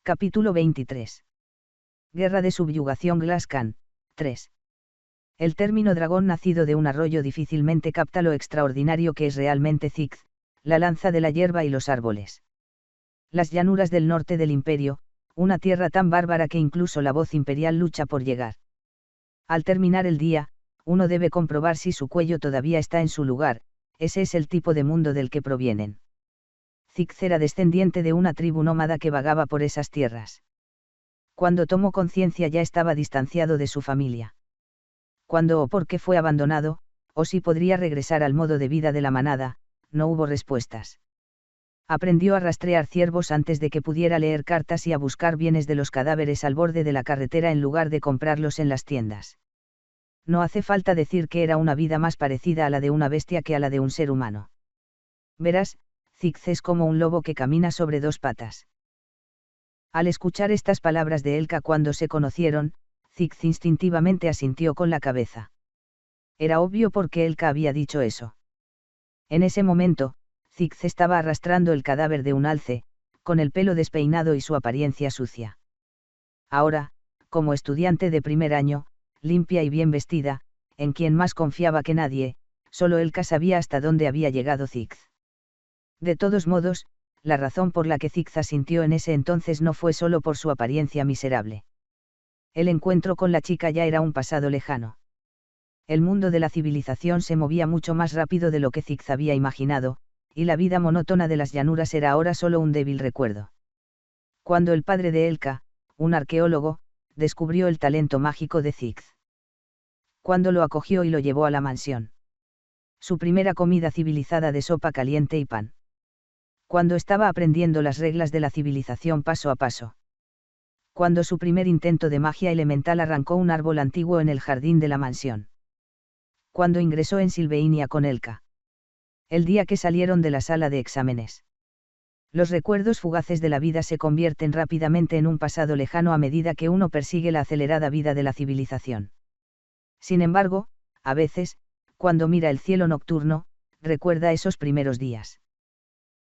Capítulo 23. Guerra de subyugación Glascan, 3. El término dragón nacido de un arroyo difícilmente capta lo extraordinario que es realmente Zigz, la lanza de la hierba y los árboles. Las llanuras del norte del imperio, una tierra tan bárbara que incluso la voz imperial lucha por llegar. Al terminar el día, uno debe comprobar si su cuello todavía está en su lugar, ese es el tipo de mundo del que provienen. Zigz era descendiente de una tribu nómada que vagaba por esas tierras. Cuando tomó conciencia ya estaba distanciado de su familia. Cuándo o por qué fue abandonado, o si podría regresar al modo de vida de la manada, no hubo respuestas. Aprendió a rastrear ciervos antes de que pudiera leer cartas y a buscar bienes de los cadáveres al borde de la carretera en lugar de comprarlos en las tiendas. No hace falta decir que era una vida más parecida a la de una bestia que a la de un ser humano. Verás, Zigz es como un lobo que camina sobre dos patas. Al escuchar estas palabras de Elka cuando se conocieron, Zigz instintivamente asintió con la cabeza. Era obvio por qué Elka había dicho eso. En ese momento, Zigz estaba arrastrando el cadáver de un alce, con el pelo despeinado y su apariencia sucia. Ahora, como estudiante de primer año, limpia y bien vestida, en quien más confiaba que nadie, solo Elka sabía hasta dónde había llegado Zigz. De todos modos, la razón por la que Zigz asintió en ese entonces no fue solo por su apariencia miserable. El encuentro con la chica ya era un pasado lejano. El mundo de la civilización se movía mucho más rápido de lo que Zigz había imaginado, y la vida monótona de las llanuras era ahora solo un débil recuerdo. Cuando el padre de Elka, un arqueólogo, descubrió el talento mágico de Zigz. Cuando lo acogió y lo llevó a la mansión. Su primera comida civilizada de sopa caliente y pan. Cuando estaba aprendiendo las reglas de la civilización paso a paso. Cuando su primer intento de magia elemental arrancó un árbol antiguo en el jardín de la mansión. Cuando ingresó en Silveinia con Elka. El día que salieron de la sala de exámenes. Los recuerdos fugaces de la vida se convierten rápidamente en un pasado lejano a medida que uno persigue la acelerada vida de la civilización. Sin embargo, a veces, cuando mira el cielo nocturno, recuerda esos primeros días.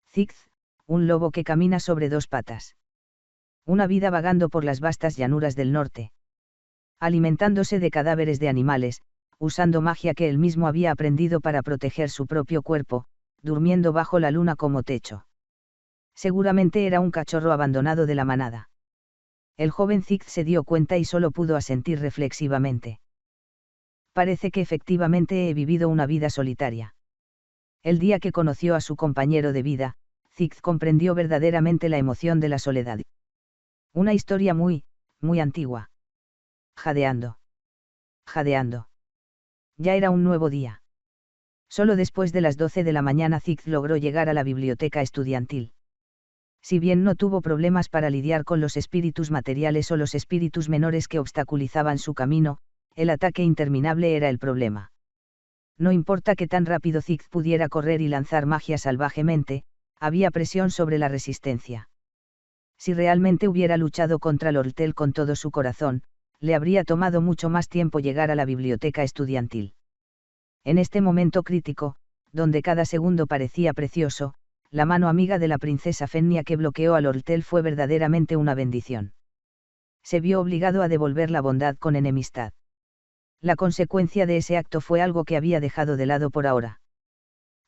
Zigz, un lobo que camina sobre dos patas. Una vida vagando por las vastas llanuras del norte. Alimentándose de cadáveres de animales, usando magia que él mismo había aprendido para proteger su propio cuerpo, durmiendo bajo la luna como techo. Seguramente era un cachorro abandonado de la manada. El joven Zigz se dio cuenta y solo pudo asentir reflexivamente. Parece que efectivamente he vivido una vida solitaria. El día que conoció a su compañero de vida, Zigz comprendió verdaderamente la emoción de la soledad. Una historia muy, muy antigua. Jadeando. Jadeando. Ya era un nuevo día. Solo después de las 12 de la mañana Zigz logró llegar a la biblioteca estudiantil. Si bien no tuvo problemas para lidiar con los espíritus materiales o los espíritus menores que obstaculizaban su camino, el ataque interminable era el problema. No importa que tan rápido Zigz pudiera correr y lanzar magia salvajemente, había presión sobre la resistencia. Si realmente hubiera luchado contra Lortel con todo su corazón, le habría tomado mucho más tiempo llegar a la biblioteca estudiantil. En este momento crítico, donde cada segundo parecía precioso, la mano amiga de la princesa Fennia que bloqueó a Lortel fue verdaderamente una bendición. Se vio obligado a devolver la bondad con enemistad. La consecuencia de ese acto fue algo que había dejado de lado por ahora.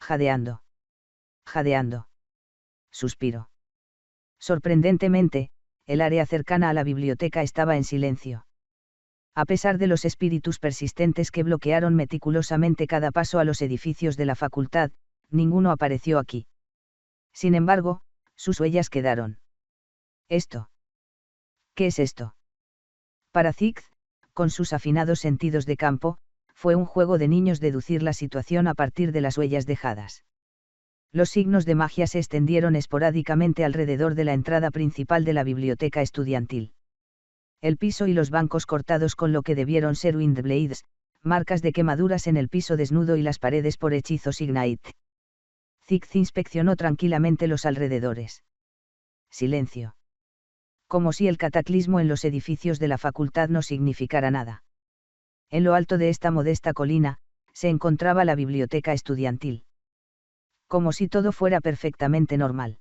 Jadeando. Jadeando. Suspiro. Sorprendentemente, el área cercana a la biblioteca estaba en silencio. A pesar de los espíritus persistentes que bloquearon meticulosamente cada paso a los edificios de la facultad, ninguno apareció aquí. Sin embargo, sus huellas quedaron. ¿Esto? ¿Qué es esto? Para Zigz, con sus afinados sentidos de campo, fue un juego de niños deducir la situación a partir de las huellas dejadas. Los signos de magia se extendieron esporádicamente alrededor de la entrada principal de la biblioteca estudiantil. El piso y los bancos cortados con lo que debieron ser windblades, marcas de quemaduras en el piso desnudo y las paredes por hechizos Ignite. Zigz inspeccionó tranquilamente los alrededores. Silencio. Como si el cataclismo en los edificios de la facultad no significara nada. En lo alto de esta modesta colina, se encontraba la biblioteca estudiantil. Como si todo fuera perfectamente normal.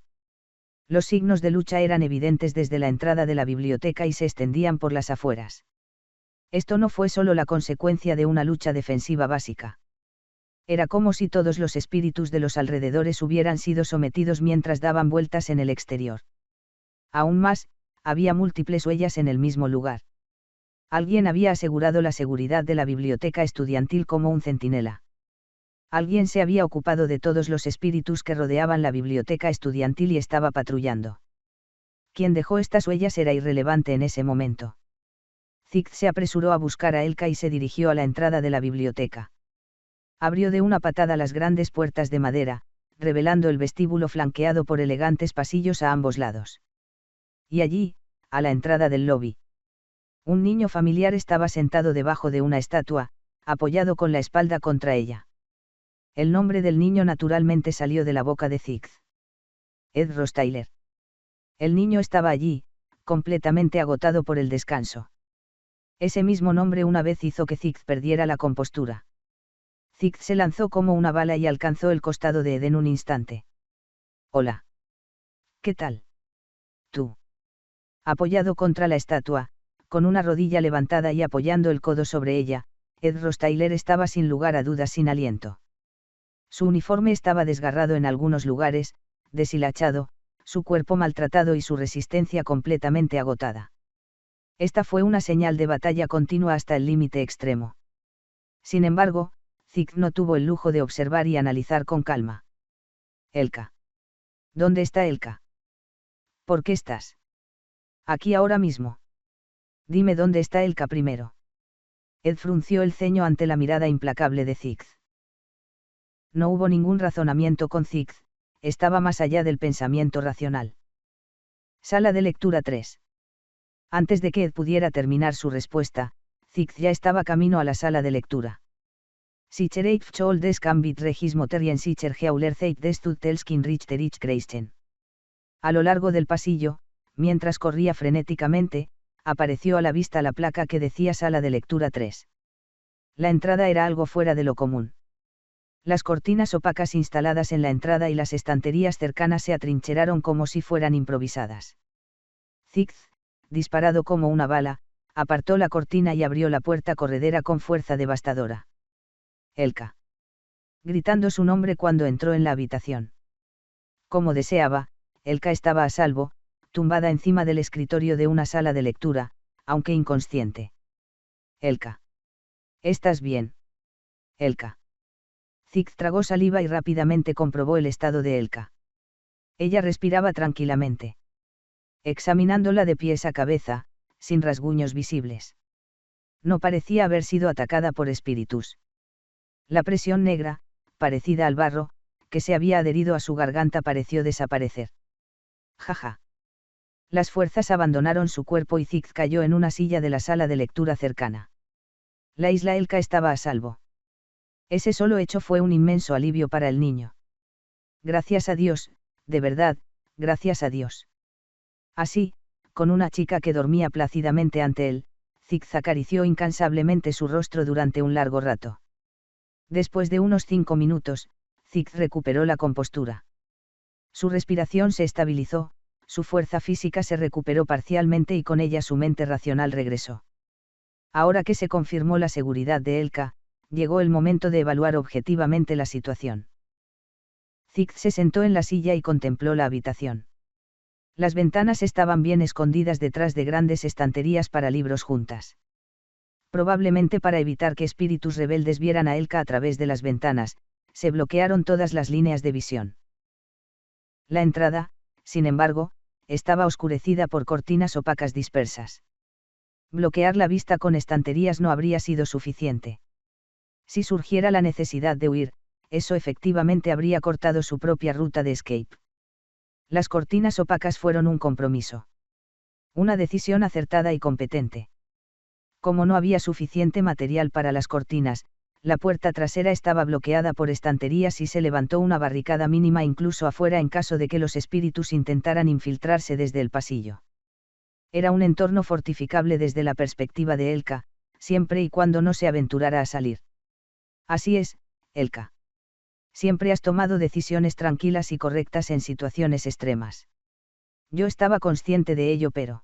Los signos de lucha eran evidentes desde la entrada de la biblioteca y se extendían por las afueras. Esto no fue solo la consecuencia de una lucha defensiva básica. Era como si todos los espíritus de los alrededores hubieran sido sometidos mientras daban vueltas en el exterior. Aún más, había múltiples huellas en el mismo lugar. Alguien había asegurado la seguridad de la biblioteca estudiantil como un centinela. Alguien se había ocupado de todos los espíritus que rodeaban la biblioteca estudiantil y estaba patrullando. Quien dejó estas huellas era irrelevante en ese momento. Zigz se apresuró a buscar a Elka y se dirigió a la entrada de la biblioteca. Abrió de una patada las grandes puertas de madera, revelando el vestíbulo flanqueado por elegantes pasillos a ambos lados. Y allí, a la entrada del lobby, un niño familiar estaba sentado debajo de una estatua, apoyado con la espalda contra ella. El nombre del niño naturalmente salió de la boca de Zigz. Ed Rostyler. El niño estaba allí, completamente agotado por el descanso. Ese mismo nombre una vez hizo que Zigz perdiera la compostura. Zigz se lanzó como una bala y alcanzó el costado de Ed en un instante. Hola. ¿Qué tal? Tú. Apoyado contra la estatua, con una rodilla levantada y apoyando el codo sobre ella, Ed Rostyler estaba sin lugar a dudas sin aliento. Su uniforme estaba desgarrado en algunos lugares, deshilachado, su cuerpo maltratado y su resistencia completamente agotada. Esta fue una señal de batalla continua hasta el límite extremo. Sin embargo, Zigz no tuvo el lujo de observar y analizar con calma. Elka. ¿Dónde está Elka? ¿Por qué estás aquí ahora mismo? Dime dónde está Elka primero. Ed frunció el ceño ante la mirada implacable de Zigz. No hubo ningún razonamiento con Zigz, estaba más allá del pensamiento racional. Sala de lectura 3. Antes de que Ed pudiera terminar su respuesta, Zigz ya estaba camino a la sala de lectura. Sichereit Chol des Cambit Regis Moterien Sicher Heuler Zeit des Tutelskin Richterich Kreischen. A lo largo del pasillo, mientras corría frenéticamente, apareció a la vista la placa que decía Sala de lectura 3. La entrada era algo fuera de lo común. Las cortinas opacas instaladas en la entrada y las estanterías cercanas se atrincheraron como si fueran improvisadas. Zigz, disparado como una bala, apartó la cortina y abrió la puerta corredera con fuerza devastadora. Elka. Gritando su nombre cuando entró en la habitación. Como deseaba, Elka estaba a salvo, tumbada encima del escritorio de una sala de lectura, aunque inconsciente. Elka. ¿Estás bien? Elka. Zigz tragó saliva y rápidamente comprobó el estado de Elka. Ella respiraba tranquilamente. Examinándola de pies a cabeza, sin rasguños visibles. No parecía haber sido atacada por espíritus. La presión negra, parecida al barro, que se había adherido a su garganta pareció desaparecer. Jaja. Las fuerzas abandonaron su cuerpo y Zigz cayó en una silla de la sala de lectura cercana. La isla Elka estaba a salvo. Ese solo hecho fue un inmenso alivio para el niño. Gracias a Dios, de verdad, gracias a Dios. Así, con una chica que dormía plácidamente ante él, Zigz acarició incansablemente su rostro durante un largo rato. Después de unos 5 minutos, Zigz recuperó la compostura. Su respiración se estabilizó, su fuerza física se recuperó parcialmente y con ella su mente racional regresó. Ahora que se confirmó la seguridad de Elka, llegó el momento de evaluar objetivamente la situación. Zigz se sentó en la silla y contempló la habitación. Las ventanas estaban bien escondidas detrás de grandes estanterías para libros juntas. Probablemente para evitar que espíritus rebeldes vieran a Elka a través de las ventanas, se bloquearon todas las líneas de visión. La entrada, sin embargo, estaba oscurecida por cortinas opacas dispersas. Bloquear la vista con estanterías no habría sido suficiente. Si surgiera la necesidad de huir, eso efectivamente habría cortado su propia ruta de escape. Las cortinas opacas fueron un compromiso. Una decisión acertada y competente. Como no había suficiente material para las cortinas, la puerta trasera estaba bloqueada por estanterías y se levantó una barricada mínima incluso afuera en caso de que los espíritus intentaran infiltrarse desde el pasillo. Era un entorno fortificable desde la perspectiva de Elka, siempre y cuando no se aventurara a salir. Así es, Elka. Siempre has tomado decisiones tranquilas y correctas en situaciones extremas. Yo estaba consciente de ello, pero...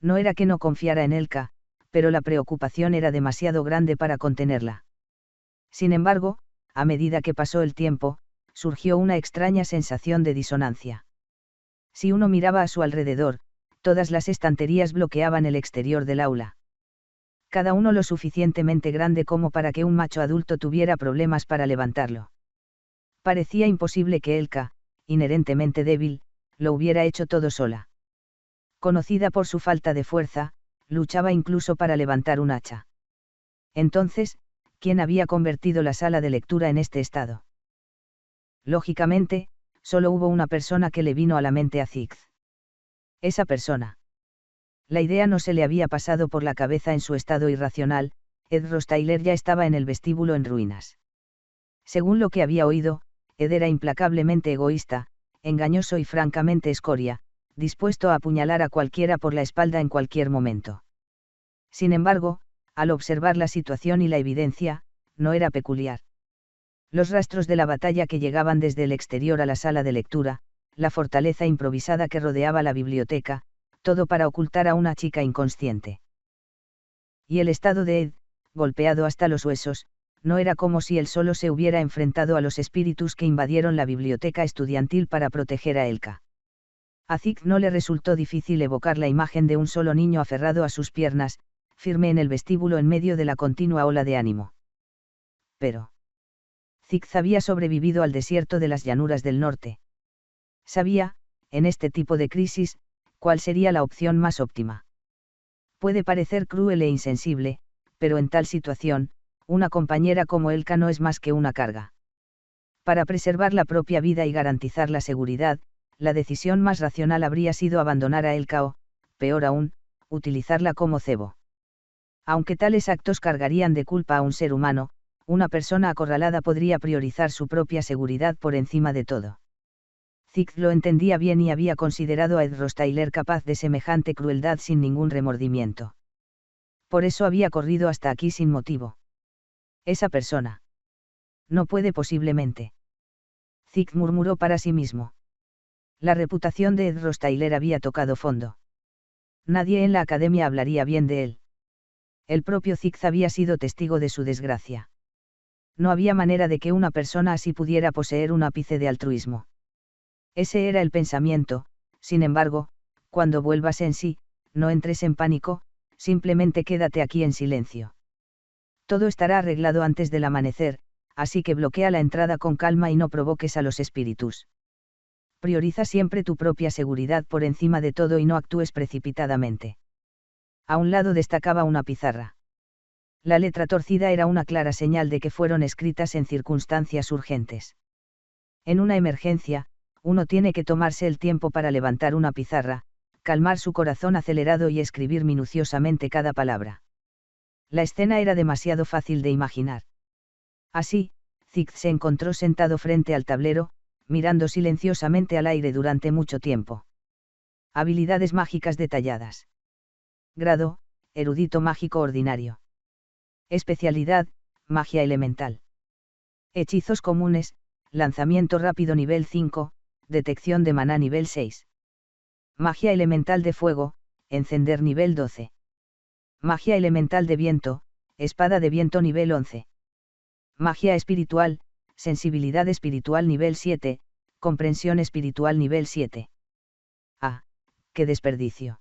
No era que no confiara en Elka, pero la preocupación era demasiado grande para contenerla. Sin embargo, a medida que pasó el tiempo, surgió una extraña sensación de disonancia. Si uno miraba a su alrededor, todas las estanterías bloqueaban el exterior del aula. Cada uno lo suficientemente grande como para que un macho adulto tuviera problemas para levantarlo. Parecía imposible que Elka, inherentemente débil, lo hubiera hecho todo sola. Conocida por su falta de fuerza, luchaba incluso para levantar un hacha. Entonces, ¿quién había convertido la sala de lectura en este estado? Lógicamente, solo hubo una persona que le vino a la mente a Zigz. Esa persona. La idea no se le había pasado por la cabeza en su estado irracional, Ed Rostyler ya estaba en el vestíbulo en ruinas. Según lo que había oído, Ed era implacablemente egoísta, engañoso y francamente escoria, dispuesto a apuñalar a cualquiera por la espalda en cualquier momento. Sin embargo, al observar la situación y la evidencia, no era peculiar. Los rastros de la batalla que llegaban desde el exterior a la sala de lectura, la fortaleza improvisada que rodeaba la biblioteca, todo para ocultar a una chica inconsciente. Y el estado de Ed, golpeado hasta los huesos, no era como si él solo se hubiera enfrentado a los espíritus que invadieron la biblioteca estudiantil para proteger a Elka. A Zigz no le resultó difícil evocar la imagen de un solo niño aferrado a sus piernas, firme en el vestíbulo en medio de la continua ola de ánimo. Pero Zigz había sobrevivido al desierto de las llanuras del norte. Sabía, en este tipo de crisis, cuál sería la opción más óptima. Puede parecer cruel e insensible, pero en tal situación, una compañera como Elka no es más que una carga. Para preservar la propia vida y garantizar la seguridad, la decisión más racional habría sido abandonar a Elka o, peor aún, utilizarla como cebo. Aunque tales actos cargarían de culpa a un ser humano, una persona acorralada podría priorizar su propia seguridad por encima de todo. Zigz lo entendía bien y había considerado a Ed Rostyler capaz de semejante crueldad sin ningún remordimiento. Por eso había corrido hasta aquí sin motivo. Esa persona. No puede posiblemente. Zig murmuró para sí mismo. La reputación de Ed Rostyler había tocado fondo. Nadie en la academia hablaría bien de él. El propio Zig había sido testigo de su desgracia. No había manera de que una persona así pudiera poseer un ápice de altruismo. Ese era el pensamiento. Sin embargo, cuando vuelvas en sí, no entres en pánico, simplemente quédate aquí en silencio. Todo estará arreglado antes del amanecer, así que bloquea la entrada con calma y no provoques a los espíritus. Prioriza siempre tu propia seguridad por encima de todo y no actúes precipitadamente. A un lado destacaba una pizarra. La letra torcida era una clara señal de que fueron escritas en circunstancias urgentes. En una emergencia, uno tiene que tomarse el tiempo para levantar una pizarra, calmar su corazón acelerado y escribir minuciosamente cada palabra. La escena era demasiado fácil de imaginar. Así, Zig se encontró sentado frente al tablero, mirando silenciosamente al aire durante mucho tiempo. Habilidades mágicas detalladas. Grado, erudito mágico ordinario. Especialidad, magia elemental. Hechizos comunes, lanzamiento rápido nivel 5, detección de maná nivel 6. Magia elemental de fuego, encender nivel 12. Magia elemental de viento, espada de viento nivel 11. Magia espiritual, sensibilidad espiritual nivel 7, comprensión espiritual nivel 7. Ah, qué desperdicio.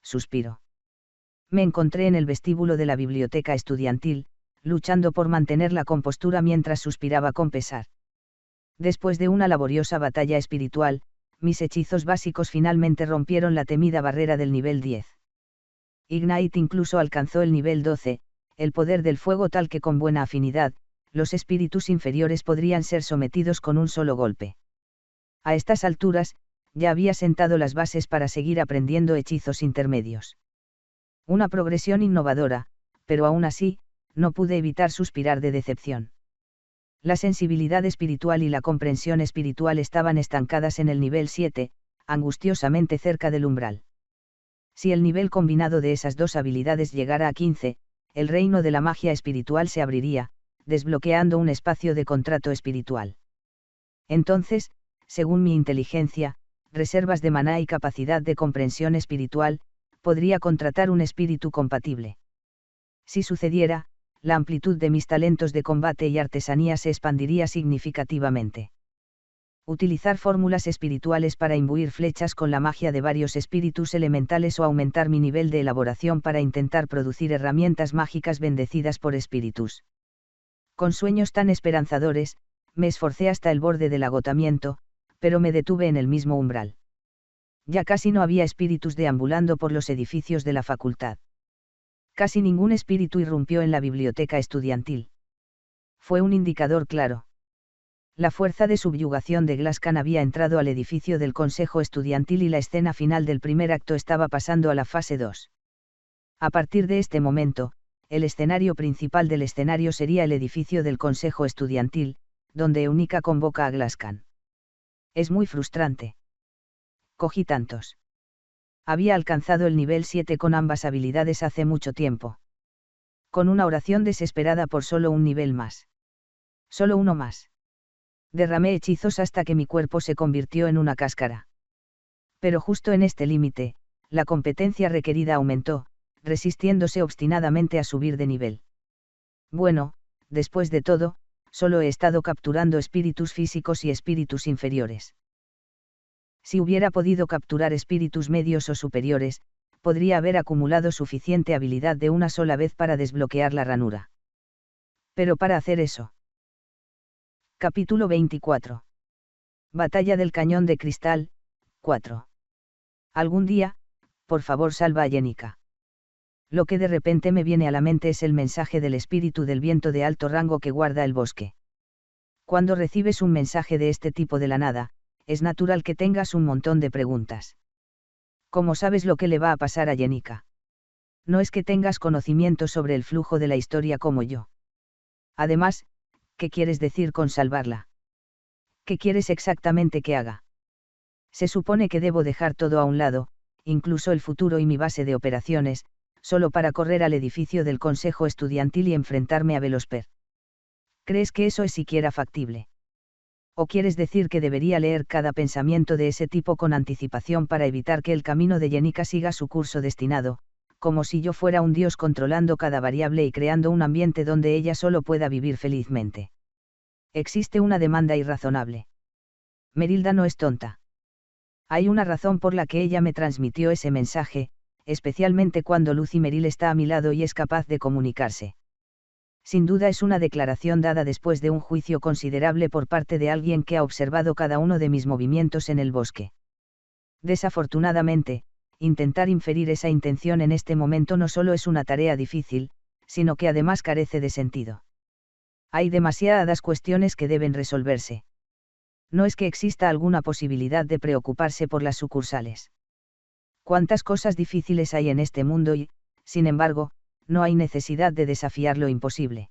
Suspiro. Me encontré en el vestíbulo de la biblioteca estudiantil, luchando por mantener la compostura mientras suspiraba con pesar. Después de una laboriosa batalla espiritual, mis hechizos básicos finalmente rompieron la temida barrera del nivel 10. Ignite incluso alcanzó el nivel 12, el poder del fuego tal que con buena afinidad, los espíritus inferiores podrían ser sometidos con un solo golpe. A estas alturas, ya había sentado las bases para seguir aprendiendo hechizos intermedios. Una progresión innovadora, pero aún así, no pude evitar suspirar de decepción. La sensibilidad espiritual y la comprensión espiritual estaban estancadas en el nivel 7, angustiosamente cerca del umbral. Si el nivel combinado de esas dos habilidades llegara a 15, el reino de la magia espiritual se abriría, desbloqueando un espacio de contrato espiritual. Entonces, según mi inteligencia, reservas de maná y capacidad de comprensión espiritual, podría contratar un espíritu compatible. Si sucediera, la amplitud de mis talentos de combate y artesanía se expandiría significativamente. Utilizar fórmulas espirituales para imbuir flechas con la magia de varios espíritus elementales o aumentar mi nivel de elaboración para intentar producir herramientas mágicas bendecidas por espíritus. Con sueños tan esperanzadores, me esforcé hasta el borde del agotamiento, pero me detuve en el mismo umbral. Ya casi no había espíritus deambulando por los edificios de la facultad. Casi ningún espíritu irrumpió en la biblioteca estudiantil. Fue un indicador claro. La fuerza de subyugación de Glascan había entrado al edificio del consejo estudiantil y la escena final del primer acto estaba pasando a la fase 2. A partir de este momento, el escenario principal del escenario sería el edificio del consejo estudiantil, donde Eunica convoca a Glascan. Es muy frustrante. Cogí tantos. Había alcanzado el nivel 7 con ambas habilidades hace mucho tiempo. Con una oración desesperada por solo un nivel más. Solo uno más. Derramé hechizos hasta que mi cuerpo se convirtió en una cáscara. Pero justo en este límite, la competencia requerida aumentó, resistiéndose obstinadamente a subir de nivel. Bueno, después de todo, solo he estado capturando espíritus físicos y espíritus inferiores. Si hubiera podido capturar espíritus medios o superiores, podría haber acumulado suficiente habilidad de una sola vez para desbloquear la ranura. Pero para hacer eso. Capítulo 24. Batalla del Cañón de Cristal, 4. Algún día, por favor salva a Jenica. Lo que de repente me viene a la mente es el mensaje del espíritu del viento de alto rango que guarda el bosque. Cuando recibes un mensaje de este tipo de la nada, es natural que tengas un montón de preguntas. ¿Cómo sabes lo que le va a pasar a Jenica? No es que tengas conocimiento sobre el flujo de la historia como yo. Además, ¿qué quieres decir con salvarla? ¿Qué quieres exactamente que haga? Se supone que debo dejar todo a un lado, incluso el futuro y mi base de operaciones, solo para correr al edificio del Consejo Estudiantil y enfrentarme a Velosper. ¿Crees que eso es siquiera factible? ¿O quieres decir que debería leer cada pensamiento de ese tipo con anticipación para evitar que el camino de Jenica siga su curso destinado, como si yo fuera un dios controlando cada variable y creando un ambiente donde ella solo pueda vivir felizmente? Existe una demanda irrazonable. Merilda no es tonta. Hay una razón por la que ella me transmitió ese mensaje, especialmente cuando Lucy Merrill está a mi lado y es capaz de comunicarse. Sin duda es una declaración dada después de un juicio considerable por parte de alguien que ha observado cada uno de mis movimientos en el bosque. Desafortunadamente, intentar inferir esa intención en este momento no solo es una tarea difícil, sino que además carece de sentido. Hay demasiadas cuestiones que deben resolverse. No es que exista alguna posibilidad de preocuparse por las sucursales. Cuántas cosas difíciles hay en este mundo y, sin embargo, no hay necesidad de desafiar lo imposible.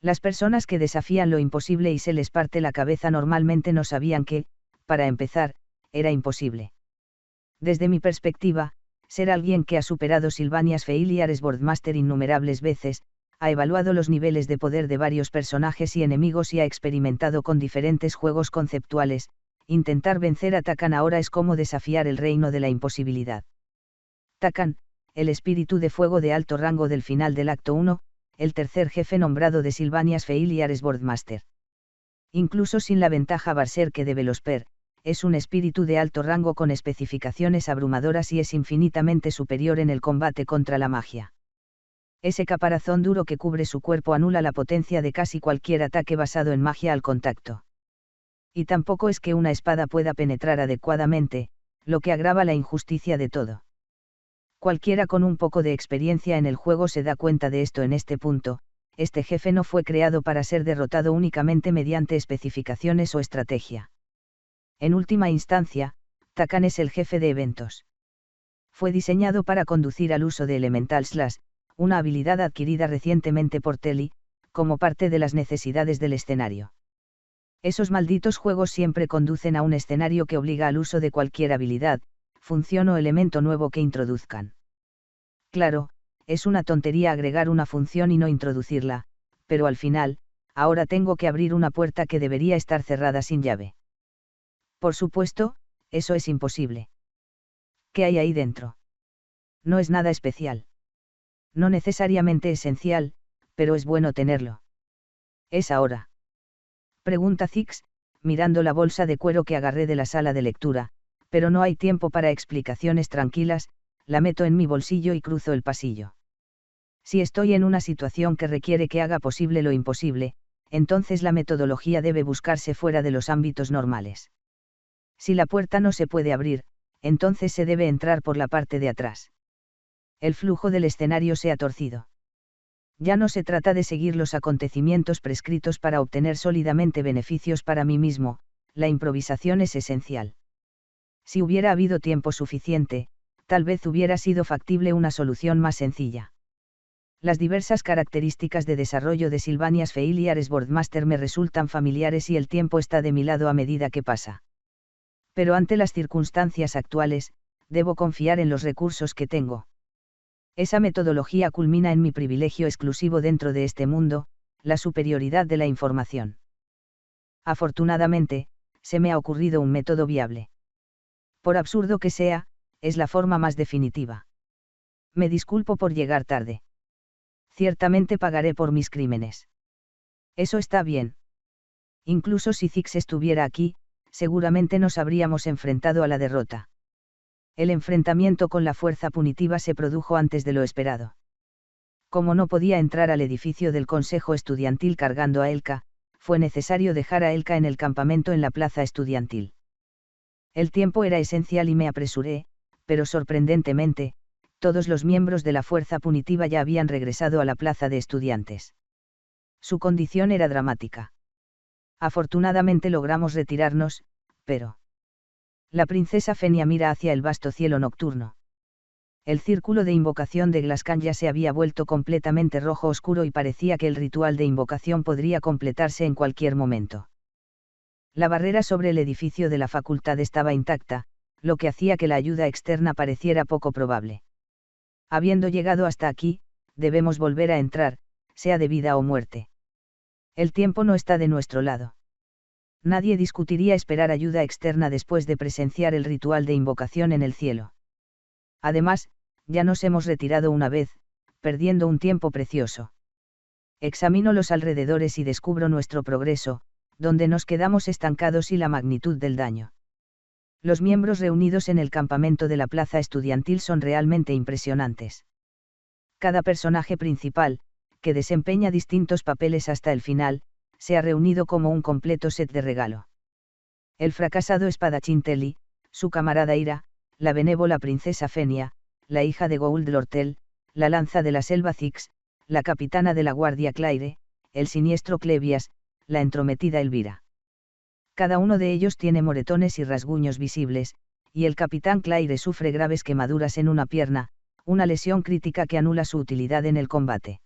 Las personas que desafían lo imposible y se les parte la cabeza normalmente no sabían que, para empezar, era imposible. Desde mi perspectiva, ser alguien que ha superado Sylvania's Failures Boardmaster innumerables veces, ha evaluado los niveles de poder de varios personajes y enemigos y ha experimentado con diferentes juegos conceptuales, intentar vencer a Takan ahora es como desafiar el reino de la imposibilidad. Takan, el espíritu de fuego de alto rango del final del acto 1, el tercer jefe nombrado de Sylvania's Failures Boardmaster. Incluso sin la ventaja berserker de Velosper, es un espíritu de alto rango con especificaciones abrumadoras y es infinitamente superior en el combate contra la magia. Ese caparazón duro que cubre su cuerpo anula la potencia de casi cualquier ataque basado en magia al contacto. Y tampoco es que una espada pueda penetrar adecuadamente, lo que agrava la injusticia de todo. Cualquiera con un poco de experiencia en el juego se da cuenta de esto en este punto. Este jefe no fue creado para ser derrotado únicamente mediante especificaciones o estrategia. En última instancia, Takan es el jefe de eventos. Fue diseñado para conducir al uso de Elemental Slash, una habilidad adquirida recientemente por Telly, como parte de las necesidades del escenario. Esos malditos juegos siempre conducen a un escenario que obliga al uso de cualquier habilidad, función o elemento nuevo que introduzcan. Claro, es una tontería agregar una función y no introducirla, pero al final, ahora tengo que abrir una puerta que debería estar cerrada sin llave. Por supuesto, eso es imposible. ¿Qué hay ahí dentro? No es nada especial. No necesariamente esencial, pero es bueno tenerlo. ¿Es ahora? Pregunta Zix, mirando la bolsa de cuero que agarré de la sala de lectura, pero no hay tiempo para explicaciones tranquilas, la meto en mi bolsillo y cruzo el pasillo. Si estoy en una situación que requiere que haga posible lo imposible, entonces la metodología debe buscarse fuera de los ámbitos normales. Si la puerta no se puede abrir, entonces se debe entrar por la parte de atrás. El flujo del escenario se ha torcido. Ya no se trata de seguir los acontecimientos prescritos para obtener sólidamente beneficios para mí mismo, la improvisación es esencial. Si hubiera habido tiempo suficiente, tal vez hubiera sido factible una solución más sencilla. Las diversas características de desarrollo de Sylvania's Failures Boardmaster me resultan familiares y el tiempo está de mi lado a medida que pasa. Pero ante las circunstancias actuales, debo confiar en los recursos que tengo. Esa metodología culmina en mi privilegio exclusivo dentro de este mundo, la superioridad de la información. Afortunadamente, se me ha ocurrido un método viable. Por absurdo que sea, es la forma más definitiva. Me disculpo por llegar tarde. Ciertamente pagaré por mis crímenes. Eso está bien. Incluso si Zix estuviera aquí, seguramente nos habríamos enfrentado a la derrota. El enfrentamiento con la fuerza punitiva se produjo antes de lo esperado. Como no podía entrar al edificio del Consejo Estudiantil cargando a Elka, fue necesario dejar a Elka en el campamento en la plaza estudiantil. El tiempo era esencial y me apresuré, pero sorprendentemente, todos los miembros de la fuerza punitiva ya habían regresado a la plaza de estudiantes. Su condición era dramática. Afortunadamente logramos retirarnos, pero... La princesa Fenia mira hacia el vasto cielo nocturno. El círculo de invocación de Glascan ya se había vuelto completamente rojo oscuro y parecía que el ritual de invocación podría completarse en cualquier momento. La barrera sobre el edificio de la facultad estaba intacta, lo que hacía que la ayuda externa pareciera poco probable. Habiendo llegado hasta aquí, debemos volver a entrar, sea de vida o muerte. El tiempo no está de nuestro lado. Nadie discutiría esperar ayuda externa después de presenciar el ritual de invocación en el cielo. Además, ya nos hemos retirado una vez, perdiendo un tiempo precioso. Examino los alrededores y descubro nuestro progreso, donde nos quedamos estancados y la magnitud del daño. Los miembros reunidos en el campamento de la plaza estudiantil son realmente impresionantes. Cada personaje principal, que desempeña distintos papeles hasta el final, se ha reunido como un completo set de regalo. El fracasado espadachín Telly, su camarada Ira, la benévola princesa Fenia, la hija de Gould Lortel, la lanza de la selva Zix, la capitana de la guardia Claire, el siniestro Clevias, la entrometida Elvira. Cada uno de ellos tiene moretones y rasguños visibles, y el capitán Claire sufre graves quemaduras en una pierna, una lesión crítica que anula su utilidad en el combate.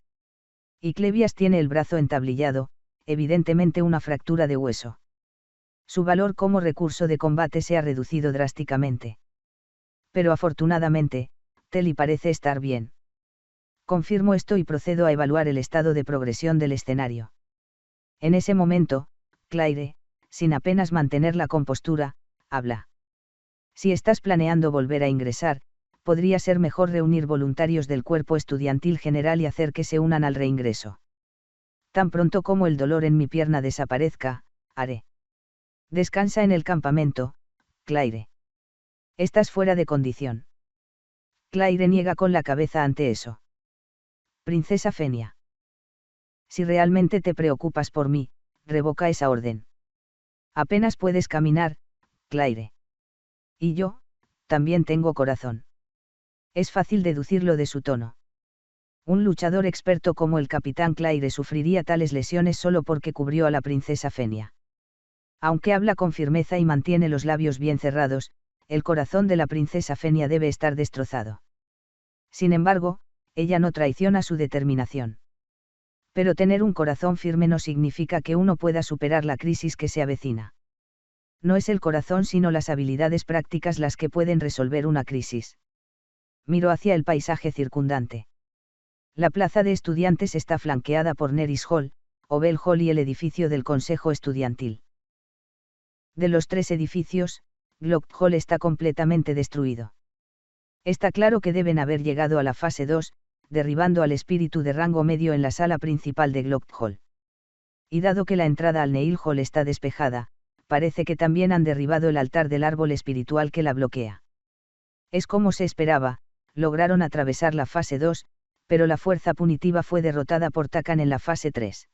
Y Clevias tiene el brazo entablillado, evidentemente una fractura de hueso. Su valor como recurso de combate se ha reducido drásticamente. Pero afortunadamente, Telly parece estar bien. Confirmo esto y procedo a evaluar el estado de progresión del escenario. En ese momento, Claire, sin apenas mantener la compostura, habla. Si estás planeando volver a ingresar, podría ser mejor reunir voluntarios del cuerpo estudiantil general y hacer que se unan al reingreso. Tan pronto como el dolor en mi pierna desaparezca, haré. Descansa en el campamento, Claire. Estás fuera de condición. Claire niega con la cabeza ante eso. Princesa Fenia. Si realmente te preocupas por mí, revoca esa orden. Apenas puedes caminar, Claire. Y yo, también tengo corazón. Es fácil deducirlo de su tono. Un luchador experto como el capitán Claire sufriría tales lesiones solo porque cubrió a la princesa Fenia. Aunque habla con firmeza y mantiene los labios bien cerrados, el corazón de la princesa Fenia debe estar destrozado. Sin embargo, ella no traiciona su determinación. Pero tener un corazón firme no significa que uno pueda superar la crisis que se avecina. No es el corazón sino las habilidades prácticas las que pueden resolver una crisis. Miro hacia el paisaje circundante. La plaza de estudiantes está flanqueada por Neris Hall, Ovel Hall y el edificio del Consejo Estudiantil. De los tres edificios, Glock Hall está completamente destruido. Está claro que deben haber llegado a la fase 2, derribando al espíritu de rango medio en la sala principal de Glock Hall. Y dado que la entrada al Neil Hall está despejada, parece que también han derribado el altar del árbol espiritual que la bloquea. Es como se esperaba, lograron atravesar la fase 2, pero la fuerza punitiva fue derrotada por Takan en la fase 3.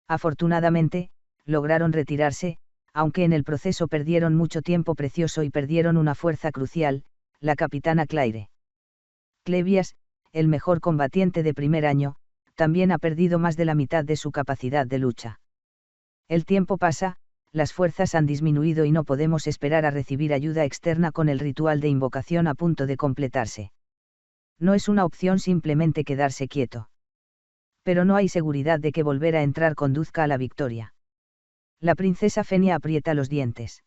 Afortunadamente, lograron retirarse, aunque en el proceso perdieron mucho tiempo precioso y perdieron una fuerza crucial, la capitana Claire. Clevias, el mejor combatiente de primer año, también ha perdido más de la mitad de su capacidad de lucha. El tiempo pasa, las fuerzas han disminuido y no podemos esperar a recibir ayuda externa con el ritual de invocación a punto de completarse. No es una opción simplemente quedarse quieto. Pero no hay seguridad de que volver a entrar conduzca a la victoria. La princesa Fenia aprieta los dientes.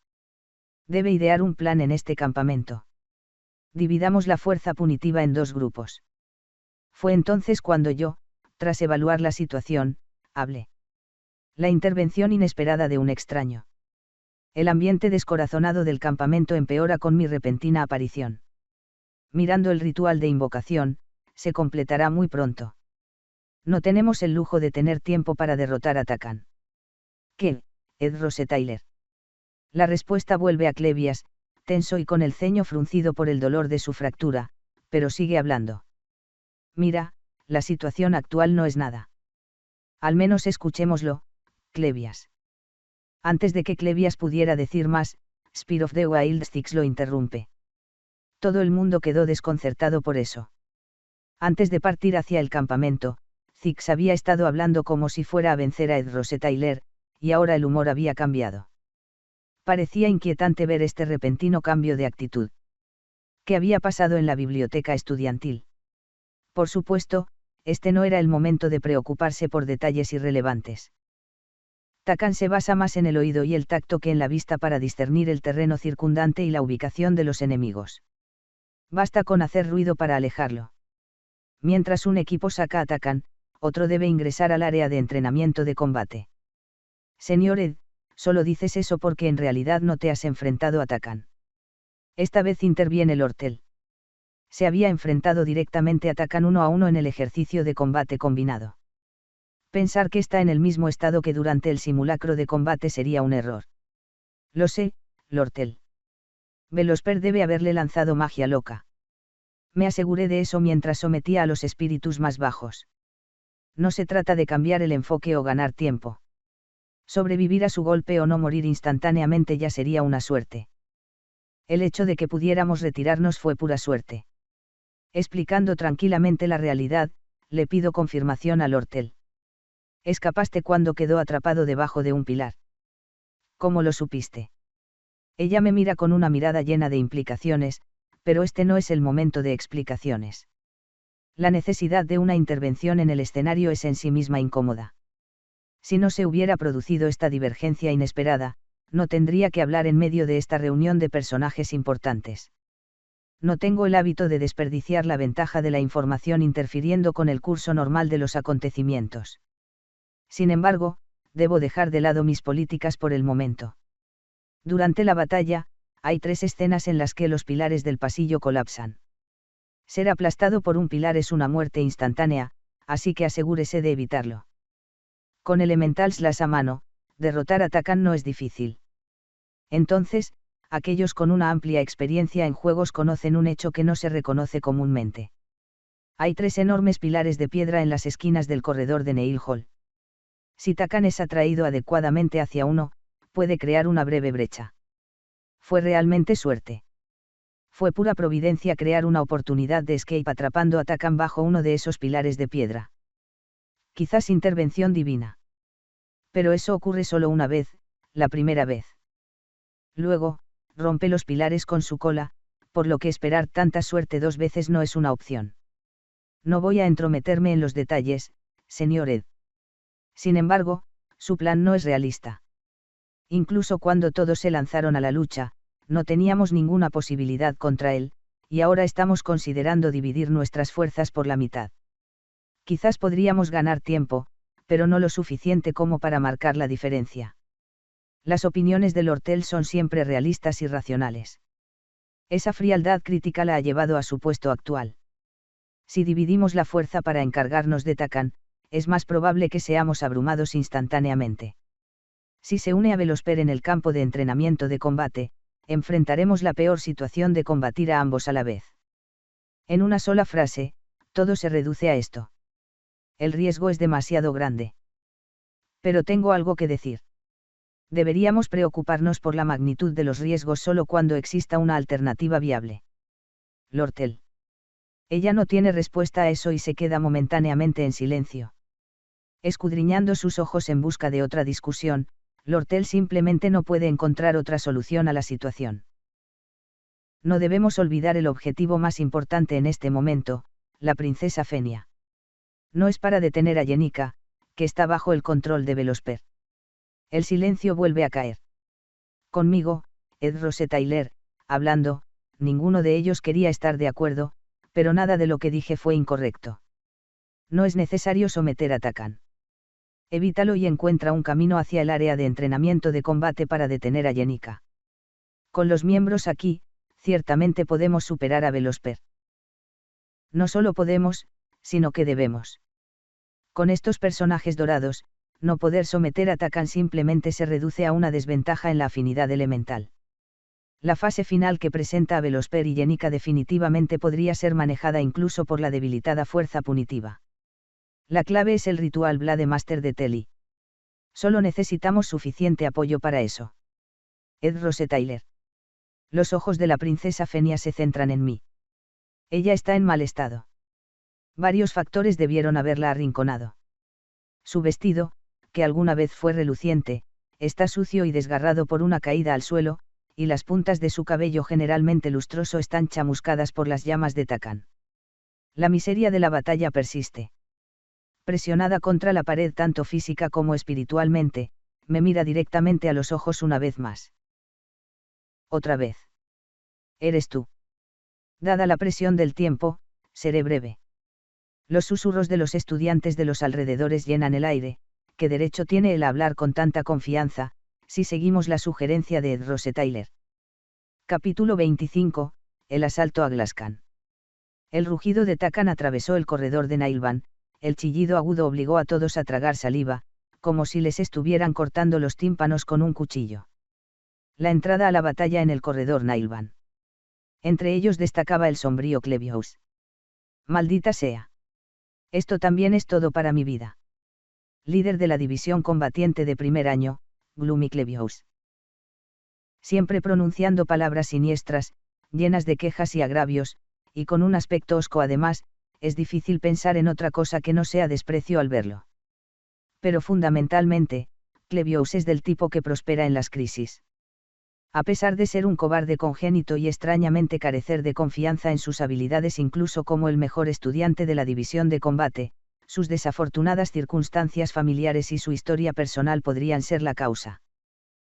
Debe idear un plan en este campamento. Dividamos la fuerza punitiva en dos grupos. Fue entonces cuando yo, tras evaluar la situación, hablé. La intervención inesperada de un extraño. El ambiente descorazonado del campamento empeora con mi repentina aparición. Mirando el ritual de invocación, se completará muy pronto. No tenemos el lujo de tener tiempo para derrotar a Takan. ¿Qué, Ed Rosetailer? La respuesta vuelve a Clevias, tenso y con el ceño fruncido por el dolor de su fractura, pero sigue hablando. Mira, la situación actual no es nada. Al menos escuchémoslo, Clevias. Antes de que Clevias pudiera decir más, Spear of the Wild Sticks lo interrumpe. Todo el mundo quedó desconcertado por eso. Antes de partir hacia el campamento, Zix había estado hablando como si fuera a vencer a Ed Rosetailer, y ahora el humor había cambiado. Parecía inquietante ver este repentino cambio de actitud. ¿Qué había pasado en la biblioteca estudiantil? Por supuesto, este no era el momento de preocuparse por detalles irrelevantes. Takan se basa más en el oído y el tacto que en la vista para discernir el terreno circundante y la ubicación de los enemigos. Basta con hacer ruido para alejarlo. Mientras un equipo saca a Takan, otro debe ingresar al área de entrenamiento de combate. Señor Ed, solo dices eso porque en realidad no te has enfrentado a Takan. Esta vez interviene Lortel. Se había enfrentado directamente a Takan 1-1 en el ejercicio de combate combinado. Pensar que está en el mismo estado que durante el simulacro de combate sería un error. Lo sé, Lortel. Velosper debe haberle lanzado magia loca. Me aseguré de eso mientras sometía a los espíritus más bajos. No se trata de cambiar el enfoque o ganar tiempo. Sobrevivir a su golpe o no morir instantáneamente ya sería una suerte. El hecho de que pudiéramos retirarnos fue pura suerte. Explicando tranquilamente la realidad, le pido confirmación a Lortel. Escapaste cuando quedó atrapado debajo de un pilar. ¿Cómo lo supiste? Ella me mira con una mirada llena de implicaciones, pero este no es el momento de explicaciones. La necesidad de una intervención en el escenario es en sí misma incómoda. Si no se hubiera producido esta divergencia inesperada, no tendría que hablar en medio de esta reunión de personajes importantes. No tengo el hábito de desperdiciar la ventaja de la información interfiriendo con el curso normal de los acontecimientos. Sin embargo, debo dejar de lado mis políticas por el momento. Durante la batalla, hay 3 escenas en las que los pilares del pasillo colapsan. Ser aplastado por un pilar es una muerte instantánea, así que asegúrese de evitarlo. Con Elementals las a mano, derrotar a Takan no es difícil. Entonces, aquellos con una amplia experiencia en juegos conocen un hecho que no se reconoce comúnmente. Hay 3 enormes pilares de piedra en las esquinas del corredor de Neil Hall. Si Takan es atraído adecuadamente hacia uno, puede crear una breve brecha. Fue realmente suerte. Fue pura providencia crear una oportunidad de escape atrapando a Takan bajo uno de esos pilares de piedra. Quizás intervención divina. Pero eso ocurre solo una vez, la primera vez. Luego, rompe los pilares con su cola, por lo que esperar tanta suerte 2 veces no es una opción. No voy a entrometerme en los detalles, señor Ed. Sin embargo, su plan no es realista. Incluso cuando todos se lanzaron a la lucha, no teníamos ninguna posibilidad contra él, y ahora estamos considerando dividir nuestras fuerzas por la mitad. Quizás podríamos ganar tiempo, pero no lo suficiente como para marcar la diferencia. Las opiniones de Lortel son siempre realistas y racionales. Esa frialdad crítica la ha llevado a su puesto actual. Si dividimos la fuerza para encargarnos de Takan, es más probable que seamos abrumados instantáneamente. Si se une a Velosper en el campo de entrenamiento de combate, enfrentaremos la peor situación de combatir a ambos a la vez. En una sola frase, todo se reduce a esto. El riesgo es demasiado grande. Pero tengo algo que decir. Deberíamos preocuparnos por la magnitud de los riesgos solo cuando exista una alternativa viable. Lortel. Ella no tiene respuesta a eso y se queda momentáneamente en silencio. Escudriñando sus ojos en busca de otra discusión, Lortel simplemente no puede encontrar otra solución a la situación. No debemos olvidar el objetivo más importante en este momento, la princesa Fenia. No es para detener a Yenika, que está bajo el control de Velosper. El silencio vuelve a caer. Conmigo, Ed Rose Tyler, hablando, ninguno de ellos quería estar de acuerdo, pero nada de lo que dije fue incorrecto. No es necesario someter a Takan. Evítalo y encuentra un camino hacia el área de entrenamiento de combate para detener a Yenika. Con los miembros aquí, ciertamente podemos superar a Velosper. No solo podemos, sino que debemos. Con estos personajes dorados, no poder someter a Takan simplemente se reduce a una desventaja en la afinidad elemental. La fase final que presenta a Velosper y Yenika definitivamente podría ser manejada incluso por la debilitada fuerza punitiva. La clave es el ritual Blade Master de Telly. Solo necesitamos suficiente apoyo para eso. Ed Rose Tyler. Los ojos de la princesa Fenia se centran en mí. Ella está en mal estado. Varios factores debieron haberla arrinconado. Su vestido, que alguna vez fue reluciente, está sucio y desgarrado por una caída al suelo, y las puntas de su cabello generalmente lustroso están chamuscadas por las llamas de Takan. La miseria de la batalla persiste. Presionada contra la pared tanto física como espiritualmente, me mira directamente a los ojos una vez más. Otra vez. Eres tú. Dada la presión del tiempo, seré breve. Los susurros de los estudiantes de los alrededores llenan el aire. ¿Qué derecho tiene él a hablar con tanta confianza, si seguimos la sugerencia de Ed Rose Tyler? Capítulo 25, el asalto a Glascan. El rugido de Takan atravesó el corredor de Nailvan, el chillido agudo obligó a todos a tragar saliva, como si les estuvieran cortando los tímpanos con un cuchillo. La entrada a la batalla en el corredor Nailvan. Entre ellos destacaba el sombrío Clevious. Maldita sea. Esto también es todo para mi vida. Líder de la división combatiente de primer año, Gloomy Clevious. Siempre pronunciando palabras siniestras, llenas de quejas y agravios, y con un aspecto hosco además, es difícil pensar en otra cosa que no sea desprecio al verlo. Pero fundamentalmente, Clevious es del tipo que prospera en las crisis. A pesar de ser un cobarde congénito y extrañamente carecer de confianza en sus habilidades incluso como el mejor estudiante de la división de combate, sus desafortunadas circunstancias familiares y su historia personal podrían ser la causa.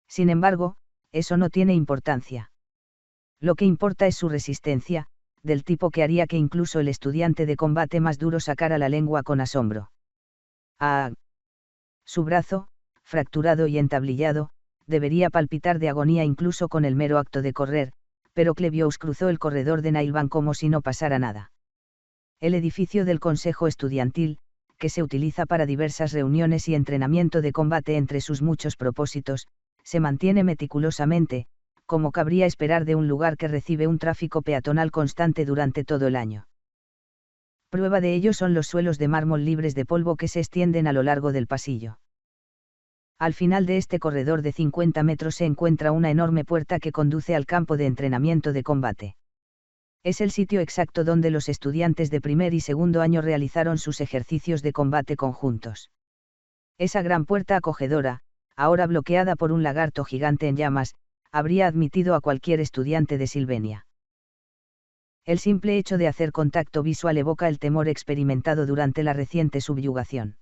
Sin embargo, eso no tiene importancia. Lo que importa es su resistencia, del tipo que haría que incluso el estudiante de combate más duro sacara la lengua con asombro. ¡Ah! Su brazo, fracturado y entablillado, debería palpitar de agonía incluso con el mero acto de correr, pero Clevious cruzó el corredor de Nailvan como si no pasara nada. El edificio del Consejo Estudiantil, que se utiliza para diversas reuniones y entrenamiento de combate entre sus muchos propósitos, se mantiene meticulosamente, como cabría esperar de un lugar que recibe un tráfico peatonal constante durante todo el año. Prueba de ello son los suelos de mármol libres de polvo que se extienden a lo largo del pasillo. Al final de este corredor de 50 metros se encuentra una enorme puerta que conduce al campo de entrenamiento de combate. Es el sitio exacto donde los estudiantes de primer y segundo año realizaron sus ejercicios de combate conjuntos. Esa gran puerta acogedora, ahora bloqueada por un lagarto gigante en llamas, habría admitido a cualquier estudiante de Silvenia. El simple hecho de hacer contacto visual evoca el temor experimentado durante la reciente subyugación.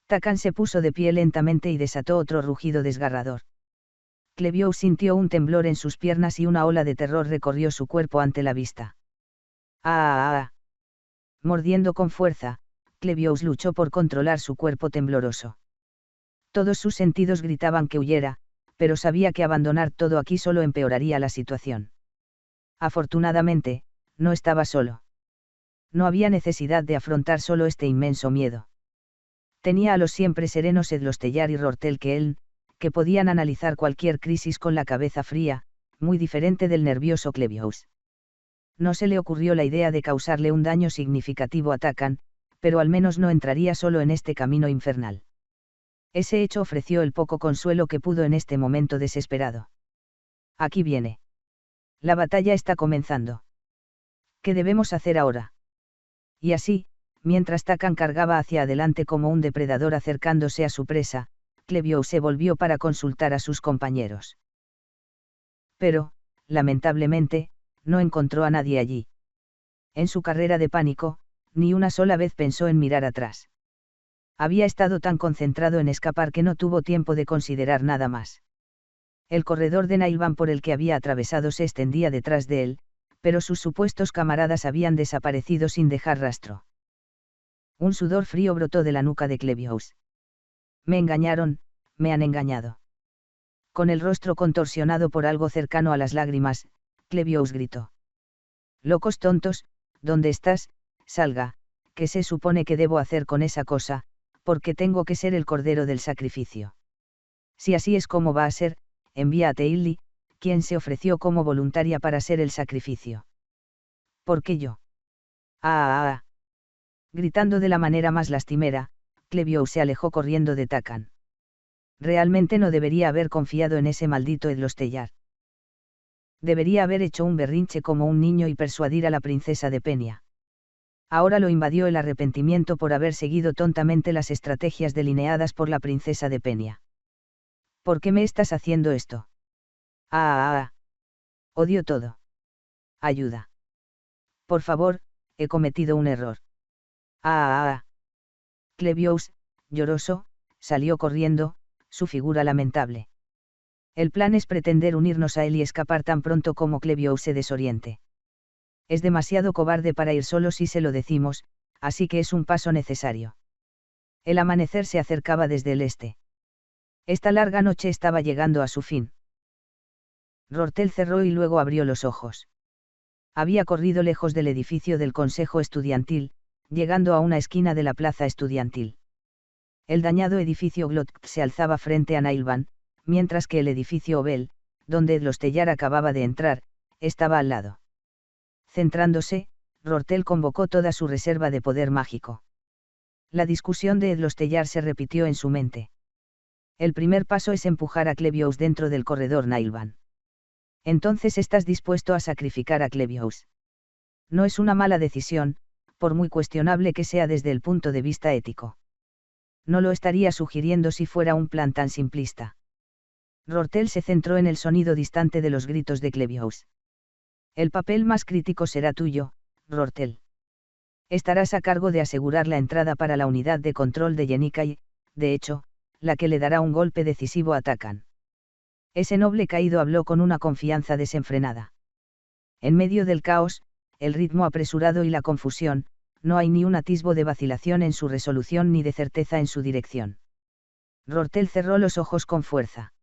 Takan se puso de pie lentamente y desató otro rugido desgarrador. Clevious sintió un temblor en sus piernas y una ola de terror recorrió su cuerpo ante la vista. ¡Ah! Mordiendo con fuerza, Clevious luchó por controlar su cuerpo tembloroso. Todos sus sentidos gritaban que huyera, pero sabía que abandonar todo aquí solo empeoraría la situación. Afortunadamente, no estaba solo. No había necesidad de afrontar solo este inmenso miedo. Tenía a los siempre serenos Edlostellar y Rortel Keln, que podían analizar cualquier crisis con la cabeza fría, muy diferente del nervioso Clevious. No se le ocurrió la idea de causarle un daño significativo a Takan, pero al menos no entraría solo en este camino infernal. Ese hecho ofreció el poco consuelo que pudo en este momento desesperado. Aquí viene. La batalla está comenzando. ¿Qué debemos hacer ahora? Y así, mientras Takan cargaba hacia adelante como un depredador acercándose a su presa, Clevious se volvió para consultar a sus compañeros. Pero, lamentablemente, no encontró a nadie allí. En su carrera de pánico, ni una sola vez pensó en mirar atrás. Había estado tan concentrado en escapar que no tuvo tiempo de considerar nada más. El corredor de Nailvan por el que había atravesado se extendía detrás de él, pero sus supuestos camaradas habían desaparecido sin dejar rastro. Un sudor frío brotó de la nuca de Clevious. Me engañaron, me han engañado. Con el rostro contorsionado por algo cercano a las lágrimas, Clevious gritó. Locos tontos, ¿dónde estás? Salga, ¿qué se supone que debo hacer con esa cosa? Porque tengo que ser el cordero del sacrificio. Si así es como va a ser, envía a Teilli, quien se ofreció como voluntaria para ser el sacrificio. ¿Por qué yo? ¡Ah! Gritando de la manera más lastimera, Clevious se alejó corriendo de Takan. Realmente no debería haber confiado en ese maldito Edlostellar. Debería haber hecho un berrinche como un niño y persuadir a la princesa de Penia. Ahora lo invadió el arrepentimiento por haber seguido tontamente las estrategias delineadas por la princesa de Penia. ¿Por qué me estás haciendo esto? ¡Ah! Odio todo. Ayuda. Por favor, he cometido un error. ¡Ah! Clevious, lloroso, salió corriendo, su figura lamentable. El plan es pretender unirnos a él y escapar tan pronto como Clevious se desoriente. Es demasiado cobarde para ir solo si se lo decimos, así que es un paso necesario. El amanecer se acercaba desde el este. Esta larga noche estaba llegando a su fin. Rortel cerró y luego abrió los ojos. Había corrido lejos del edificio del Consejo Estudiantil, llegando a una esquina de la plaza estudiantil. El dañado edificio Glotk se alzaba frente a Nailvan, mientras que el edificio Obel, donde Edlostellar acababa de entrar, estaba al lado. Centrándose, Rortel convocó toda su reserva de poder mágico. La discusión de Edlostellar se repitió en su mente. El primer paso es empujar a Clevious dentro del corredor Nailvan. Entonces estás dispuesto a sacrificar a Clevious. No es una mala decisión, por muy cuestionable que sea desde el punto de vista ético. No lo estaría sugiriendo si fuera un plan tan simplista. Rortel se centró en el sonido distante de los gritos de Clevious. El papel más crítico será tuyo, Rortel. Estarás a cargo de asegurar la entrada para la unidad de control de Yenica y, de hecho, la que le dará un golpe decisivo a Takan. Ese noble caído habló con una confianza desenfrenada. En medio del caos, el ritmo apresurado y la confusión, no hay ni un atisbo de vacilación en su resolución ni de certeza en su dirección. Rortel cerró los ojos con fuerza.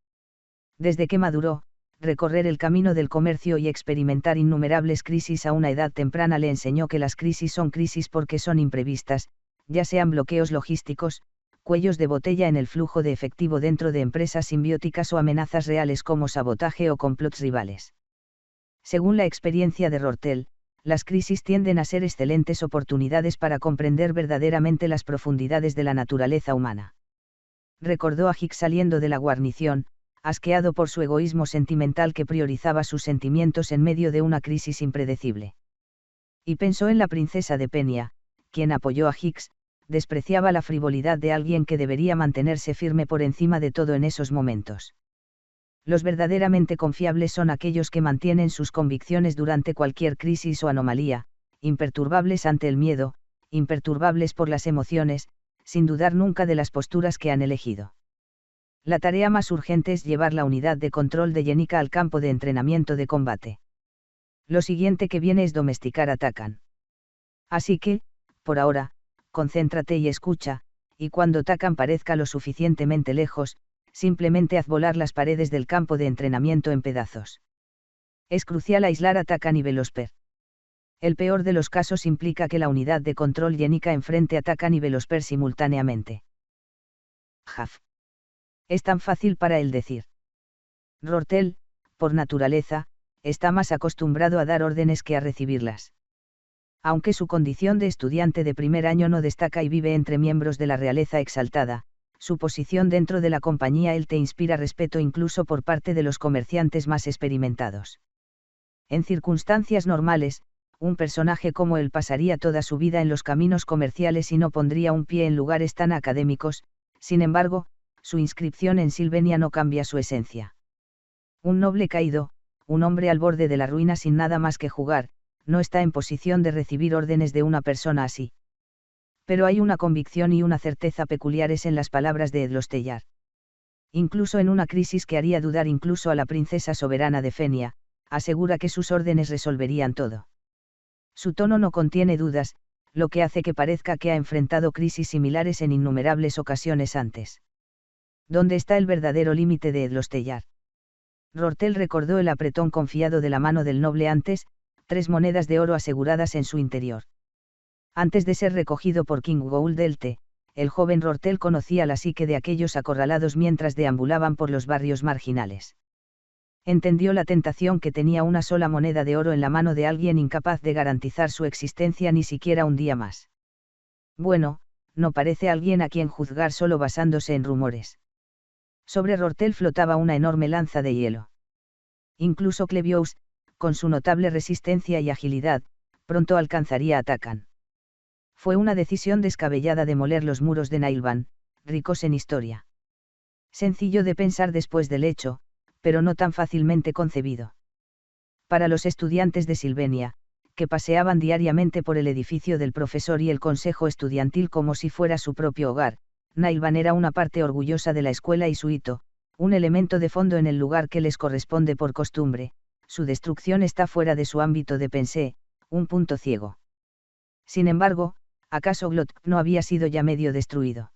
Desde que maduró, recorrer el camino del comercio y experimentar innumerables crisis a una edad temprana le enseñó que las crisis son crisis porque son imprevistas, ya sean bloqueos logísticos, cuellos de botella en el flujo de efectivo dentro de empresas simbióticas o amenazas reales como sabotaje o complots rivales. Según la experiencia de Rortel, las crisis tienden a ser excelentes oportunidades para comprender verdaderamente las profundidades de la naturaleza humana. Recordó a Hicks saliendo de la guarnición, asqueado por su egoísmo sentimental que priorizaba sus sentimientos en medio de una crisis impredecible. Y pensó en la princesa de Penia, quien apoyó a Hicks, despreciaba la frivolidad de alguien que debería mantenerse firme por encima de todo en esos momentos. Los verdaderamente confiables son aquellos que mantienen sus convicciones durante cualquier crisis o anomalía, imperturbables ante el miedo, imperturbables por las emociones, sin dudar nunca de las posturas que han elegido. La tarea más urgente es llevar la unidad de control de Yenica al campo de entrenamiento de combate. Lo siguiente que viene es domesticar a Takan. Así que, por ahora, concéntrate y escucha, y cuando Takan parezca lo suficientemente lejos, simplemente haz volar las paredes del campo de entrenamiento en pedazos. Es crucial aislar a Takan y Velosper. El peor de los casos implica que la unidad de control Yenica enfrente a Takan y Velosper simultáneamente. Jaf. Es tan fácil para él decir. Rortel, por naturaleza, está más acostumbrado a dar órdenes que a recibirlas. Aunque su condición de estudiante de primer año no destaca y vive entre miembros de la realeza exaltada, su posición dentro de la compañía él te inspira respeto incluso por parte de los comerciantes más experimentados. En circunstancias normales, un personaje como él pasaría toda su vida en los caminos comerciales y no pondría un pie en lugares tan académicos, sin embargo, su inscripción en Silvenia no cambia su esencia. Un noble caído, un hombre al borde de la ruina sin nada más que jugar, no está en posición de recibir órdenes de una persona así. Pero hay una convicción y una certeza peculiares en las palabras de Edlostellar. Incluso en una crisis que haría dudar incluso a la princesa soberana de Fenia, asegura que sus órdenes resolverían todo. Su tono no contiene dudas, lo que hace que parezca que ha enfrentado crisis similares en innumerables ocasiones antes. ¿Dónde está el verdadero límite de Edlostellar? Rortel recordó el apretón confiado de la mano del noble antes, 3 monedas de oro aseguradas en su interior. Antes de ser recogido por King Gouldelte, el joven Rortel conocía la psique de aquellos acorralados mientras deambulaban por los barrios marginales. Entendió la tentación que tenía una sola moneda de oro en la mano de alguien incapaz de garantizar su existencia ni siquiera un día más. Bueno, no parece alguien a quien juzgar solo basándose en rumores. Sobre Rortel flotaba una enorme lanza de hielo. Incluso Clevious, con su notable resistencia y agilidad, pronto alcanzaría a Takan. Fue una decisión descabellada demoler los muros de Nailvan, ricos en historia. Sencillo de pensar después del hecho, pero no tan fácilmente concebido. Para los estudiantes de Silvenia, que paseaban diariamente por el edificio del profesor y el consejo estudiantil como si fuera su propio hogar, Nailvan era una parte orgullosa de la escuela y su hito, un elemento de fondo en el lugar que les corresponde por costumbre. Su destrucción está fuera de su ámbito de pensé, un punto ciego. Sin embargo, ¿Acaso Glot no había sido ya medio destruido?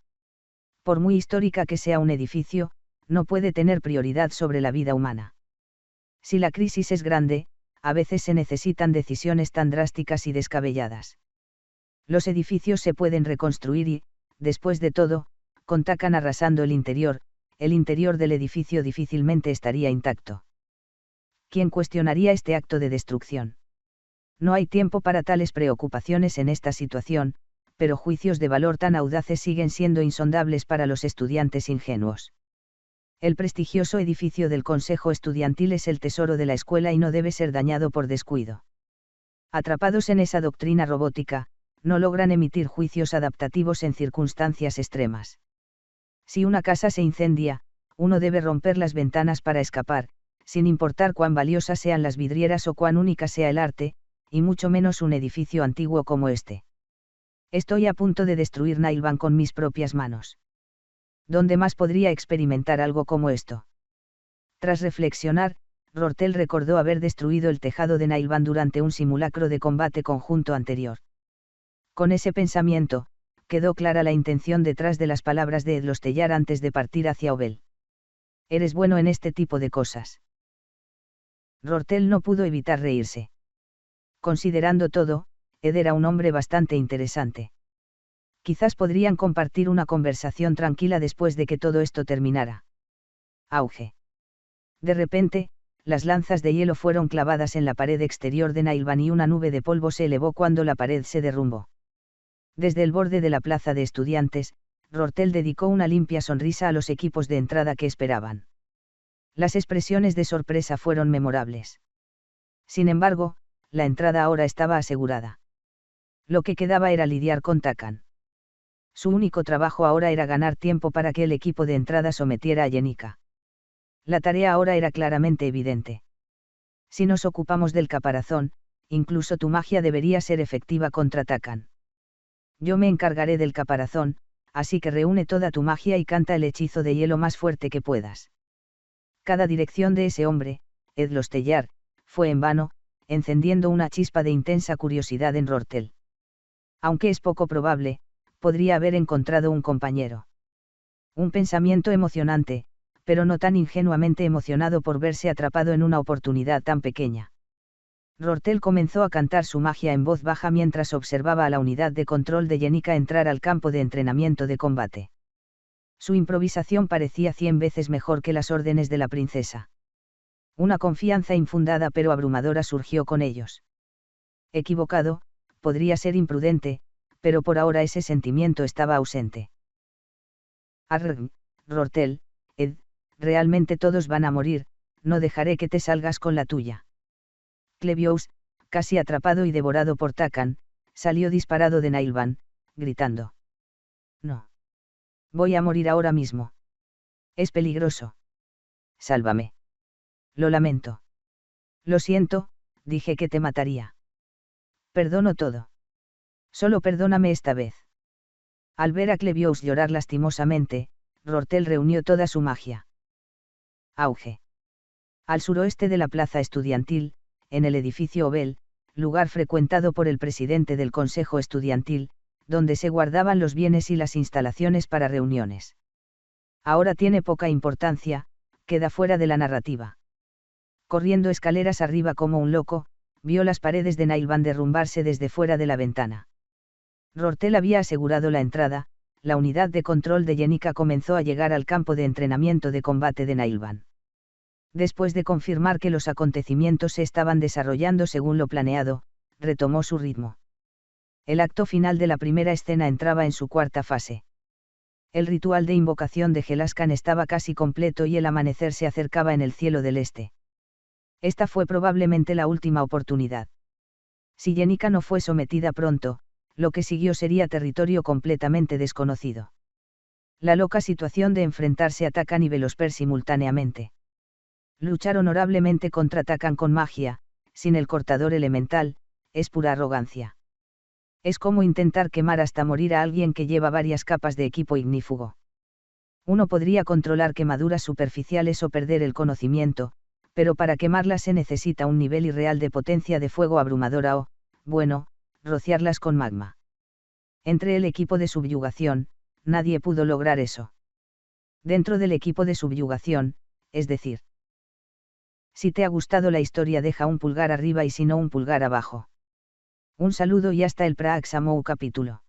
Por muy histórica que sea un edificio, no puede tener prioridad sobre la vida humana. Si la crisis es grande, a veces se necesitan decisiones tan drásticas y descabelladas. Los edificios se pueden reconstruir y, después de todo, con Takan arrasando el interior del edificio difícilmente estaría intacto. ¿Quién cuestionaría este acto de destrucción? No hay tiempo para tales preocupaciones en esta situación, pero juicios de valor tan audaces siguen siendo insondables para los estudiantes ingenuos. El prestigioso edificio del Consejo Estudiantil es el tesoro de la escuela y no debe ser dañado por descuido. Atrapados en esa doctrina robótica, no logran emitir juicios adaptativos en circunstancias extremas. Si una casa se incendia, uno debe romper las ventanas para escapar, sin importar cuán valiosas sean las vidrieras o cuán única sea el arte, y mucho menos un edificio antiguo como este. Estoy a punto de destruir Nailvan con mis propias manos. ¿Dónde más podría experimentar algo como esto? Tras reflexionar, Rortel recordó haber destruido el tejado de Nailvan durante un simulacro de combate conjunto anterior. Con ese pensamiento, quedó clara la intención detrás de las palabras de Edlostellar antes de partir hacia Obel. Eres bueno en este tipo de cosas. Rortel no pudo evitar reírse. Considerando todo, Ed era un hombre bastante interesante. Quizás podrían compartir una conversación tranquila después de que todo esto terminara. Auge. De repente, las lanzas de hielo fueron clavadas en la pared exterior de Nailvan y una nube de polvo se elevó cuando la pared se derrumbó. Desde el borde de la plaza de estudiantes, Rortel dedicó una limpia sonrisa a los equipos de entrada que esperaban. Las expresiones de sorpresa fueron memorables. Sin embargo, la entrada ahora estaba asegurada. Lo que quedaba era lidiar con Takan. Su único trabajo ahora era ganar tiempo para que el equipo de entrada sometiera a Yenika. La tarea ahora era claramente evidente. Si nos ocupamos del caparazón, incluso tu magia debería ser efectiva contra Takan. Yo me encargaré del caparazón, así que reúne toda tu magia y canta el hechizo de hielo más fuerte que puedas. Cada dirección de ese hombre, Edlostellar, fue en vano, encendiendo una chispa de intensa curiosidad en Rortel. Aunque es poco probable, podría haber encontrado un compañero. Un pensamiento emocionante, pero no tan ingenuamente emocionado por verse atrapado en una oportunidad tan pequeña. Rortel comenzó a cantar su magia en voz baja mientras observaba a la unidad de control de Yenika entrar al campo de entrenamiento de combate. Su improvisación parecía 100 veces mejor que las órdenes de la princesa. Una confianza infundada pero abrumadora surgió con ellos. Equivocado, podría ser imprudente, pero por ahora ese sentimiento estaba ausente. Arrgh, Rortel, Ed, realmente todos van a morir, no dejaré que te salgas con la tuya. Clevious, casi atrapado y devorado por Takan, salió disparado de Nailvan, gritando. No. Voy a morir ahora mismo. Es peligroso. Sálvame. Lo lamento. Lo siento, dije que te mataría. Perdono todo. Solo perdóname esta vez. Al ver a Clevious llorar lastimosamente, Rortel reunió toda su magia. Auge. Al suroeste de la plaza estudiantil, en el edificio Obel, lugar frecuentado por el presidente del Consejo Estudiantil, donde se guardaban los bienes y las instalaciones para reuniones. Ahora tiene poca importancia, queda fuera de la narrativa. Corriendo escaleras arriba como un loco, vio las paredes de Nailvan derrumbarse desde fuera de la ventana. Rortel había asegurado la entrada, la unidad de control de Yenika comenzó a llegar al campo de entrenamiento de combate de Nailvan. Después de confirmar que los acontecimientos se estaban desarrollando según lo planeado, retomó su ritmo. El acto final de la primera escena entraba en su cuarta fase. El ritual de invocación de Gelaskan estaba casi completo y el amanecer se acercaba en el cielo del este. Esta fue probablemente la última oportunidad. Si Yenika no fue sometida pronto, lo que siguió sería territorio completamente desconocido. La loca situación de enfrentarse a Takan y Velosper simultáneamente. Luchar honorablemente contra Takan con magia, sin el cortador elemental, es pura arrogancia. Es como intentar quemar hasta morir a alguien que lleva varias capas de equipo ignífugo. Uno podría controlar quemaduras superficiales o perder el conocimiento, pero para quemarlas se necesita un nivel irreal de potencia de fuego abrumadora o, bueno, rociarlas con magma. Entre el equipo de subyugación, nadie pudo lograr eso. Dentro del equipo de subyugación, es decir. Si te ha gustado la historia, deja un pulgar arriba y si no, un pulgar abajo. Un saludo y hasta el próximo capítulo.